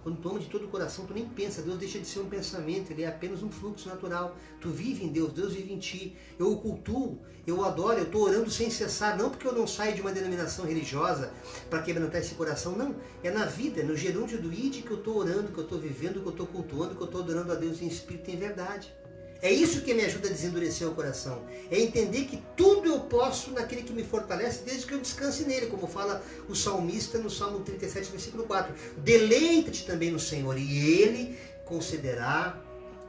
Quando tu ama de todo o coração, tu nem pensa, Deus deixa de ser um pensamento, ele é apenas um fluxo natural. Tu vive em Deus, Deus vive em ti. Eu o cultuo, eu o adoro, eu estou orando sem cessar, não porque eu não saio de uma denominação religiosa para quebrantar esse coração, não. É na vida, é no gerúndio do id que eu estou orando, que eu estou vivendo, que eu estou cultuando, que eu estou adorando a Deus em espírito e em verdade. É isso que me ajuda a desendurecer o coração. É entender que tudo eu posso naquele que me fortalece, desde que eu descanse nele, como fala o salmista no Salmo 37, versículo 4. Deleita-te também no Senhor, e ele concederá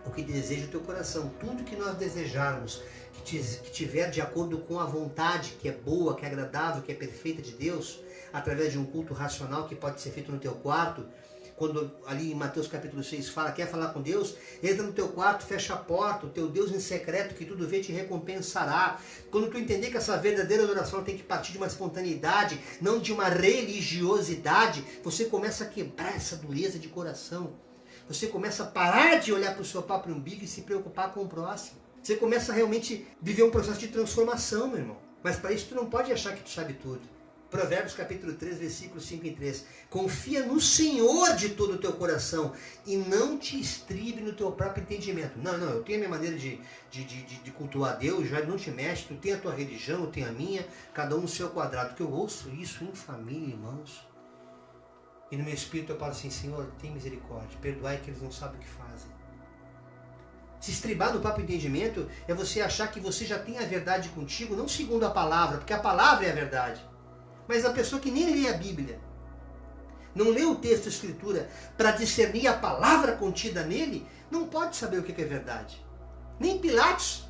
o que deseja o teu coração. Tudo que nós desejarmos, que tiver de acordo com a vontade, que é boa, que é agradável, que é perfeita de Deus, através de um culto racional que pode ser feito no teu quarto. Quando ali em Mateus capítulo 6 fala, quer falar com Deus? Entra no teu quarto, fecha a porta, o teu Deus em secreto que tudo vê te recompensará. Quando tu entender que essa verdadeira adoração tem que partir de uma espontaneidade, não de uma religiosidade, você começa a quebrar essa dureza de coração. Você começa a parar de olhar para o seu próprio umbigo e se preocupar com o próximo. Você começa a realmente viver um processo de transformação, meu irmão. Mas para isso tu não pode achar que tu sabe tudo. Provérbios capítulo 3, versículos 5 e 3. Confia no Senhor de todo o teu coração e não te estribe no teu próprio entendimento. Não, eu tenho a minha maneira de cultuar Deus, já não te mexe, tu tem a tua religião, eu tenho a minha, cada um no seu quadrado. Que eu ouço isso em família, irmãos. E no meu espírito eu falo assim, Senhor, tem misericórdia, perdoai que eles não sabem o que fazem. Se estribar no próprio entendimento é você achar que você já tem a verdade contigo, não segundo a palavra, porque a palavra é a verdade. Mas a pessoa que nem lê a Bíblia, não lê o texto, a Escritura, para discernir a palavra contida nele, não pode saber o que é verdade. Nem Pilatos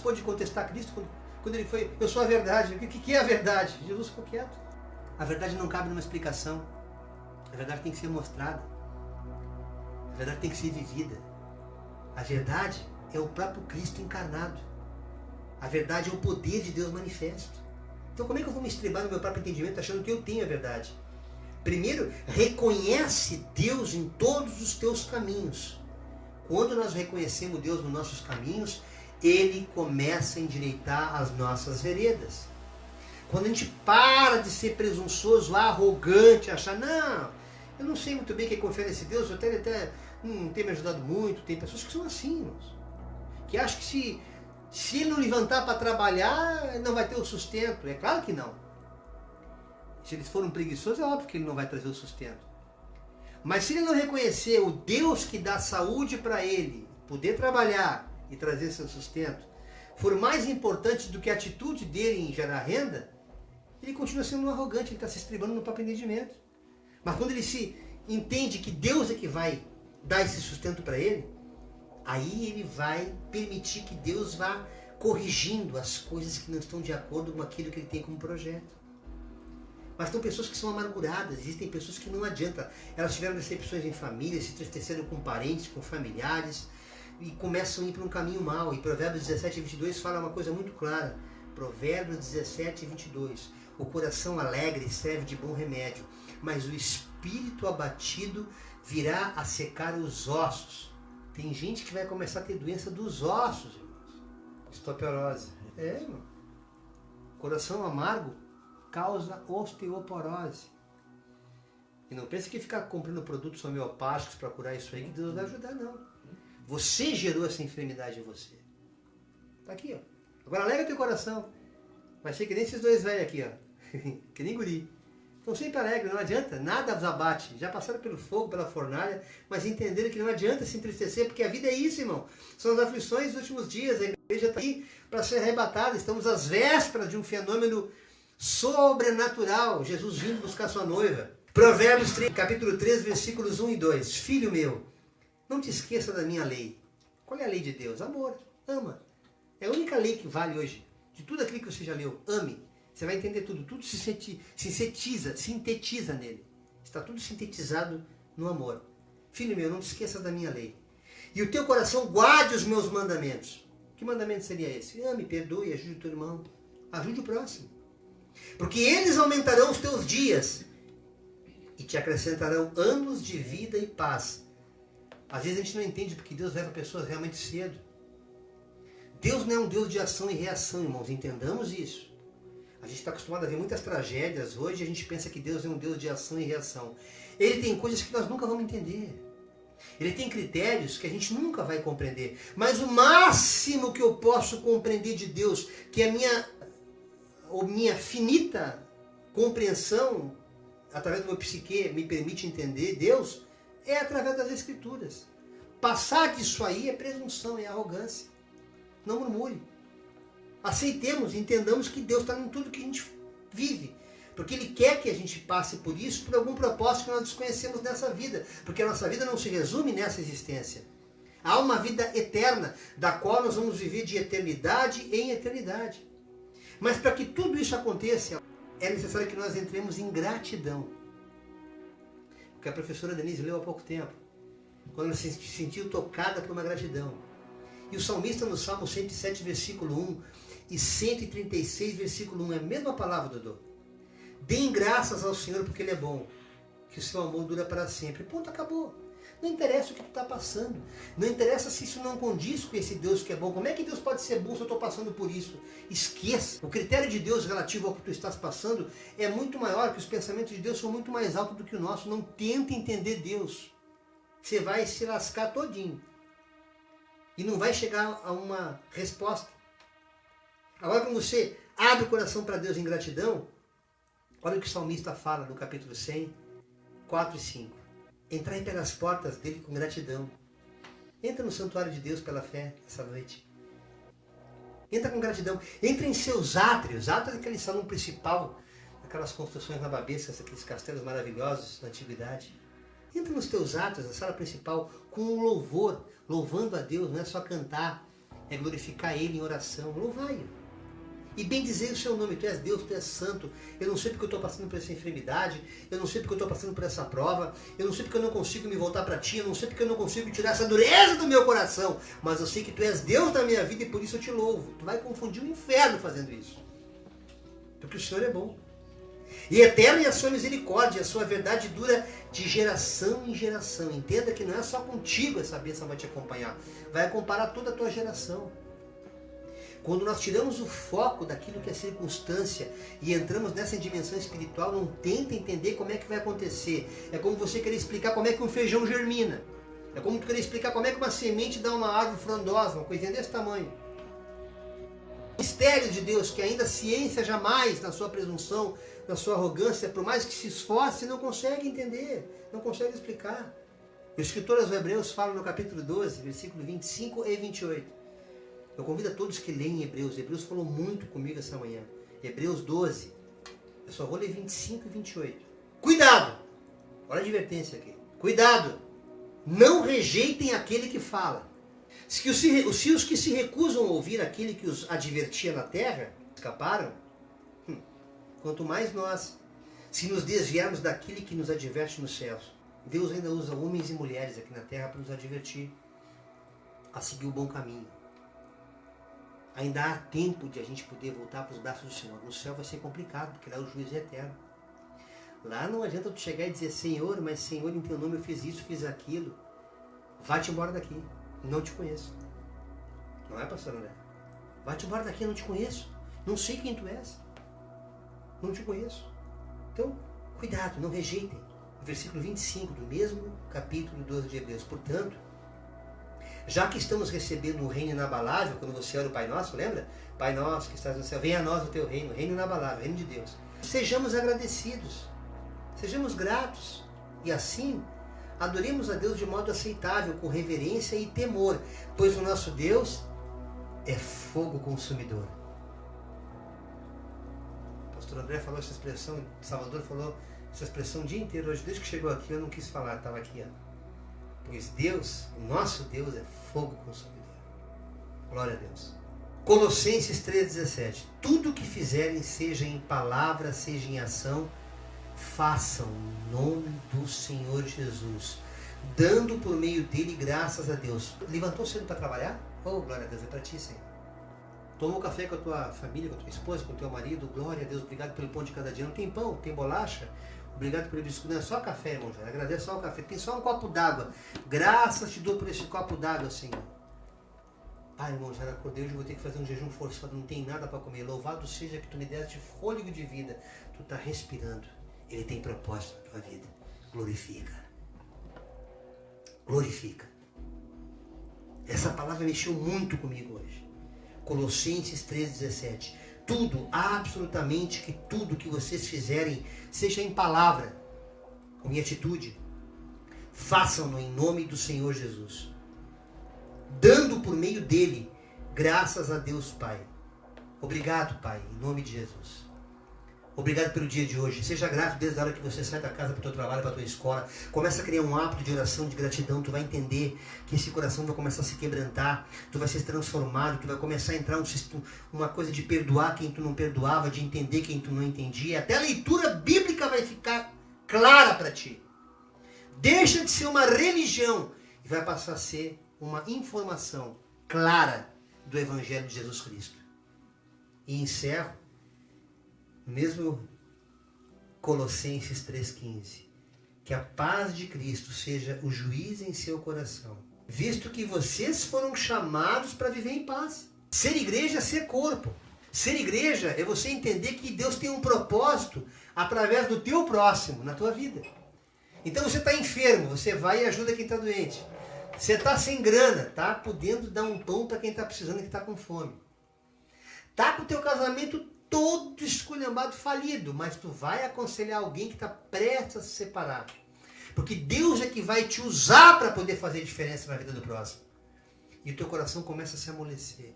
pôde contestar Cristo quando ele foi, eu sou a verdade. O que é a verdade? Jesus ficou quieto. A verdade não cabe numa explicação. A verdade tem que ser mostrada. A verdade tem que ser vivida. A verdade é o próprio Cristo encarnado. A verdade é o poder de Deus manifesto. Então como é que eu vou me estribar no meu próprio entendimento achando que eu tenho a verdade? Primeiro, reconhece Deus em todos os teus caminhos. Quando nós reconhecemos Deus nos nossos caminhos, Ele começa a endireitar as nossas veredas. Quando a gente para de ser presunçoso, arrogante, achar, não, eu não sei muito bem quem confia nesse Deus, eu até não tem me ajudado muito. Tem pessoas que são assim, irmãos, que acham que se ele não levantar para trabalhar, não vai ter o sustento. É claro que não. Se eles forem preguiçosos, é óbvio que ele não vai trazer o sustento. Mas se ele não reconhecer o Deus que dá saúde para ele, poder trabalhar e trazer seu sustento, for mais importante do que a atitude dele em gerar renda, ele continua sendo um arrogante, ele está se estribando no próprio entendimento. Mas quando ele se entende que Deus é que vai dar esse sustento para ele, aí ele vai permitir que Deus vá corrigindo as coisas que não estão de acordo com aquilo que ele tem como projeto. Mas tem pessoas que são amarguradas, existem pessoas que não adianta. Elas tiveram decepções em família, se entristeceram com parentes, com familiares, e começam a ir para um caminho mau. E Provérbios 17 e 22 fala uma coisa muito clara. Provérbios 17 e 22. O coração alegre serve de bom remédio, mas o espírito abatido virá a secar os ossos. Tem gente que vai começar a ter doença dos ossos, irmãos. Osteoporose. Irmão. Coração amargo causa osteoporose. E não pense que ficar comprando produtos homeopáticos para curar isso aí que Deus vai ajudar, não. Você gerou essa enfermidade em você. Tá aqui, ó. Agora alega teu coração. Vai ser que nem esses dois velhos aqui, ó. Que nem guri. Estão sempre alegres, não adianta, nada os abate. Já passaram pelo fogo, pela fornalha, mas entenderam que não adianta se entristecer, porque a vida é isso, irmão. São as aflições dos últimos dias. A igreja está aí para ser arrebatada. Estamos às vésperas de um fenômeno sobrenatural. Jesus vindo buscar sua noiva. Provérbios 3, capítulo 3, versículos 1 e 2. Filho meu, não te esqueça da minha lei. Qual é a lei de Deus? Amor. Ama. É a única lei que vale hoje. De tudo aquilo que você já leu. Ame. Você vai entender tudo. Tudo se sintetiza nele. Está tudo sintetizado no amor. Filho meu, não te esqueça da minha lei. E o teu coração guarde os meus mandamentos. Que mandamento seria esse? Ame, perdoe, ajude o teu irmão. Ajude o próximo. Porque eles aumentarão os teus dias e te acrescentarão anos de vida e paz. Às vezes a gente não entende porque Deus leva pessoas realmente cedo. Deus não é um Deus de ação e reação, irmãos. Entendamos isso. A gente está acostumado a ver muitas tragédias hoje e a gente pensa que Deus é um Deus de ação e reação. Ele tem coisas que nós nunca vamos entender. Ele tem critérios que a gente nunca vai compreender. Mas o máximo que eu posso compreender de Deus, que é a minha finita compreensão, através do meu psique, me permite entender Deus, é através das Escrituras. Passar disso aí é presunção, é arrogância. Não murmure. Aceitemos, entendamos que Deus está em tudo que a gente vive. Porque Ele quer que a gente passe por isso, por algum propósito que nós desconhecemos nessa vida. Porque a nossa vida não se resume nessa existência. Há uma vida eterna, da qual nós vamos viver de eternidade em eternidade. Mas para que tudo isso aconteça, é necessário que nós entremos em gratidão. O que a professora Denise leu há pouco tempo. Quando ela se sentiu tocada por uma gratidão. E o salmista no Salmo 107, versículo 1 e 136, versículo 1, é a mesma palavra, Dodô. Deem graças ao Senhor porque Ele é bom, que o seu amor dura para sempre. Ponto, acabou. Não interessa o que tu está passando. Não interessa se isso não condiz com esse Deus que é bom. Como é que Deus pode ser bom se eu estou passando por isso? Esqueça. O critério de Deus relativo ao que tu estás passando é muito maior, que os pensamentos de Deus são muito mais altos do que o nosso. Não tenta entender Deus. Você vai se lascar todinho. E não vai chegar a uma resposta. Agora, quando você abre o coração para Deus em gratidão, olha o que o salmista fala no capítulo 100, 4 e 5. Entrai pelas portas dele com gratidão. Entra no santuário de Deus pela fé essa noite. Entra com gratidão. Entra em seus átrios. Átrios é aquele salão principal, aquelas construções nababescas, aqueles castelos maravilhosos da antiguidade. Entra nos teus átrios, na sala principal, com um louvor, louvando a Deus. Não é só cantar, é glorificar Ele em oração. Louvai-o. e bendizer o seu nome. Tu és Deus, tu és santo. Eu não sei porque eu estou passando por essa enfermidade, eu não sei porque eu estou passando por essa prova, eu não sei porque eu não consigo me voltar para ti, eu não sei porque eu não consigo tirar essa dureza do meu coração, mas eu sei que tu és Deus da minha vida e por isso eu te louvo. Tu vai confundir o inferno fazendo isso, porque o Senhor é bom. E eterna é a sua misericórdia, a sua verdade dura de geração em geração. Entenda que não é só contigo essa bênção vai te acompanhar, vai acompanhar toda a tua geração. Quando nós tiramos o foco daquilo que é circunstância e entramos nessa dimensão espiritual, não tenta entender como é que vai acontecer. É como você querer explicar como é que um feijão germina. É como tu querer explicar como é que uma semente dá uma árvore frondosa, uma coisinha desse tamanho. Mistérios de Deus que ainda a ciência jamais, na sua presunção, na sua arrogância, por mais que se esforce, não consegue entender, não consegue explicar. O escritor aos Hebreus fala no capítulo 12, versículo 25 e 28. Eu convido a todos que leem Hebreus. Hebreus falou muito comigo essa manhã. Hebreus 12. Eu só vou ler 25 e 28. Cuidado! Olha a advertência aqui. Cuidado! Não rejeitem aquele que fala. Se os que se recusam a ouvir aquele que os advertia na terra escaparam, quanto mais nós, se nos desviarmos daquele que nos adverte nos céus. Deus ainda usa homens e mulheres aqui na terra para nos advertir a seguir o bom caminho. Ainda há tempo de a gente poder voltar para os braços do Senhor. No céu vai ser complicado, porque lá o juízo é eterno. Lá não adianta tu chegar e dizer, Senhor, mas Senhor, em teu nome eu fiz isso, fiz aquilo. Vai-te embora daqui, não te conheço. Não é, pastor André? Vai-te embora daqui, não te conheço. Não sei quem tu és. Não te conheço. Então, cuidado, não rejeitem. Versículo 25 do mesmo capítulo 12 de Hebreus. Portanto, já que estamos recebendo um reino inabalável, quando você ora o Pai Nosso, lembra? Pai Nosso que estás no céu, venha a nós o teu reino, reino inabalável, reino de Deus. Sejamos agradecidos, sejamos gratos e assim adoremos a Deus de modo aceitável, com reverência e temor, pois o nosso Deus é fogo consumidor. O pastor André falou essa expressão, Salvador falou essa expressão o dia inteiro hoje, desde que chegou aqui eu não quis falar, estava aqui, ó. Pois Deus, o nosso Deus é fogo consumidor. Glória a Deus. Colossenses 3,17. Tudo o que fizerem, seja em palavra, seja em ação, façam em nome do Senhor Jesus, dando por meio dele graças a Deus. Levantou cedo para trabalhar? Oh, glória a Deus, é para ti, Senhor. Tomou café com a tua família, com a tua esposa, com o teu marido? Glória a Deus, obrigado pelo pão de cada dia. Não tem pão, tem bolacha? Obrigado pelo biscoito. Não é só café, irmão. Agradece só o café. Tem só um copo d'água. Graças te dou por esse copo d'água, Senhor. Pai, irmão, já acordei hoje, vou ter que fazer um jejum forçado. Não tem nada para comer. Louvado seja que tu me deste fôlego de vida. Tu está respirando. Ele tem propósito na tua vida. Glorifica. Glorifica. Essa palavra mexeu muito comigo hoje. Colossenses 3,17. Tudo, absolutamente que tudo que vocês fizerem, seja em palavra ou em atitude, façam-no em nome do Senhor Jesus, dando por meio dele graças a Deus Pai. Obrigado, Pai, em nome de Jesus. Obrigado pelo dia de hoje. Seja grato desde a hora que você sai da casa para o teu trabalho, para a tua escola. Começa a criar um hábito de oração, de gratidão. Tu vai entender que esse coração vai começar a se quebrantar. Tu vai ser transformado. Tu vai começar a entrar uma coisa de perdoar quem tu não perdoava, de entender quem tu não entendia. Até a leitura bíblica vai ficar clara para ti. Deixa de ser uma religião e vai passar a ser uma informação clara do Evangelho de Jesus Cristo. E encerro mesmo Colossenses 3,15. Que a paz de Cristo seja o juiz em seu coração, visto que vocês foram chamados para viver em paz. Ser igreja é ser corpo. Ser igreja é você entender que Deus tem um propósito através do teu próximo na tua vida. Então você está enfermo, você vai e ajuda quem está doente. Você está sem grana, está podendo dar um pão para quem está precisando e que está com fome. Está com o teu casamento todo esculhambado, falido, mas tu vai aconselhar alguém que está prestes a se separar. Porque Deus é que vai te usar para poder fazer diferença na vida do próximo. E o teu coração começa a se amolecer.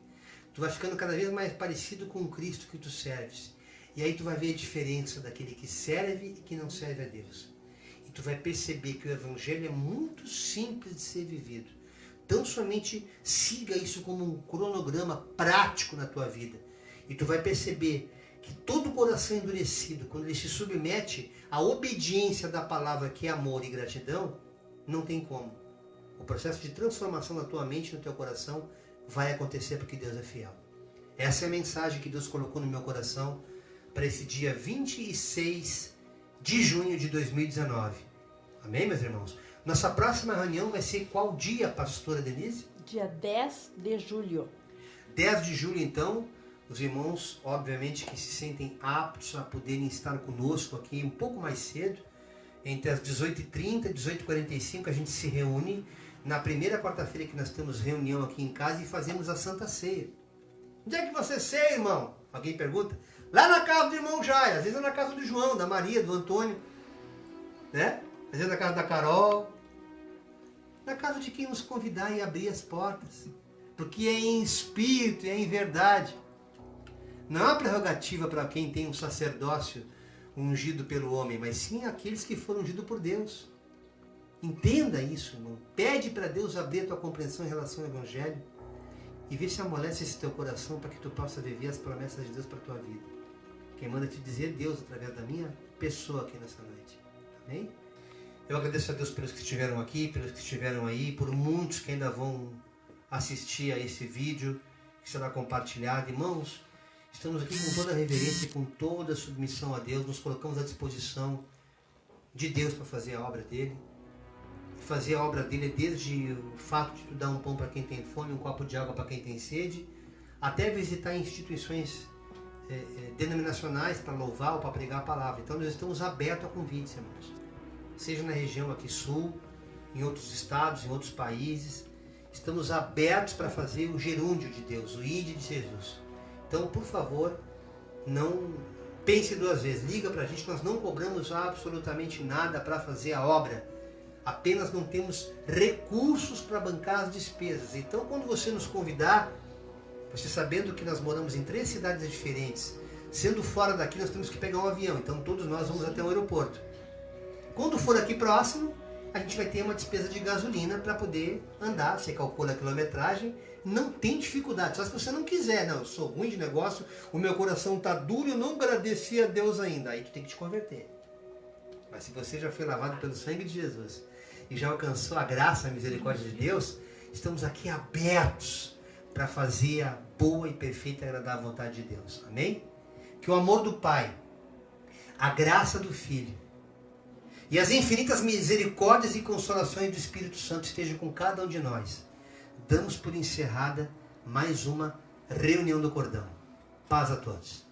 Tu vai ficando cada vez mais parecido com o Cristo que tu serves. E aí tu vai ver a diferença daquele que serve e que não serve a Deus. E tu vai perceber que o Evangelho é muito simples de ser vivido. Então somente siga isso como um cronograma prático na tua vida. E tu vai perceber que todo coração endurecido, quando ele se submete à obediência da palavra que é amor e gratidão, não tem como. O processo de transformação da tua mente e no teu coração vai acontecer porque Deus é fiel. Essa é a mensagem que Deus colocou no meu coração para esse dia 26 de junho de 2019. Amém, meus irmãos? Nossa próxima reunião vai ser qual dia, pastora Denise? Dia 10 de julho. 10 de julho, então, os irmãos, obviamente, que se sentem aptos a poderem estar conosco aqui um pouco mais cedo, entre as 18h30 e 18h45, a gente se reúne na primeira quarta-feira que nós temos reunião aqui em casa e fazemos a Santa Ceia. Onde é que você ceia, irmão? Alguém pergunta? Lá na casa do irmão Jair, às vezes é na casa do João, da Maria, do Antônio, né? Às vezes na casa da Carol, na casa de quem nos convidar e abrir as portas, porque é em espírito, é em verdade. Não é uma prerrogativa para quem tem um sacerdócio ungido pelo homem, mas sim aqueles que foram ungidos por Deus. Entenda isso, irmão. Pede para Deus abrir a tua compreensão em relação ao Evangelho e vê se amolece esse teu coração para que tu possa viver as promessas de Deus para a tua vida. Quem manda te dizer é Deus através da minha pessoa aqui nessa noite. Amém? Eu agradeço a Deus pelos que estiveram aqui, pelos que estiveram aí, por muitos que ainda vão assistir a esse vídeo que será compartilhado. Irmãos, estamos aqui com toda a reverência e com toda a submissão a Deus. Nos colocamos à disposição de Deus para fazer a obra dele. Fazer a obra dele desde o fato de tu dar um pão para quem tem fome, um copo de água para quem tem sede, até visitar instituições denominacionais para louvar ou para pregar a palavra. Então nós estamos abertos a convites, irmãos. Seja na região aqui sul, em outros estados, em outros países. Estamos abertos para fazer o gerúndio de Deus, o ide de Jesus. Então, por favor, não pense duas vezes. Liga para a gente, nós não cobramos absolutamente nada para fazer a obra. Apenas não temos recursos para bancar as despesas. Então, quando você nos convidar, você sabendo que nós moramos em 3 cidades diferentes, sendo fora daqui, nós temos que pegar um avião. Então, todos nós vamos até o aeroporto. Quando for aqui próximo, a gente vai ter uma despesa de gasolina para poder andar. Você calcula a quilometragem, não tem dificuldade. Só se você não quiser, não, eu sou ruim de negócio, o meu coração está duro e eu não agradeci a Deus ainda. Aí tu tem que te converter. Mas se você já foi lavado pelo sangue de Jesus e já alcançou a graça, a misericórdia de Deus, estamos aqui abertos para fazer a boa e perfeita e agradável vontade de Deus. Amém? Que o amor do Pai, a graça do Filho e as infinitas misericórdias e consolações do Espírito Santo estejam com cada um de nós. Damos por encerrada mais uma reunião do Cordão. Paz a todos.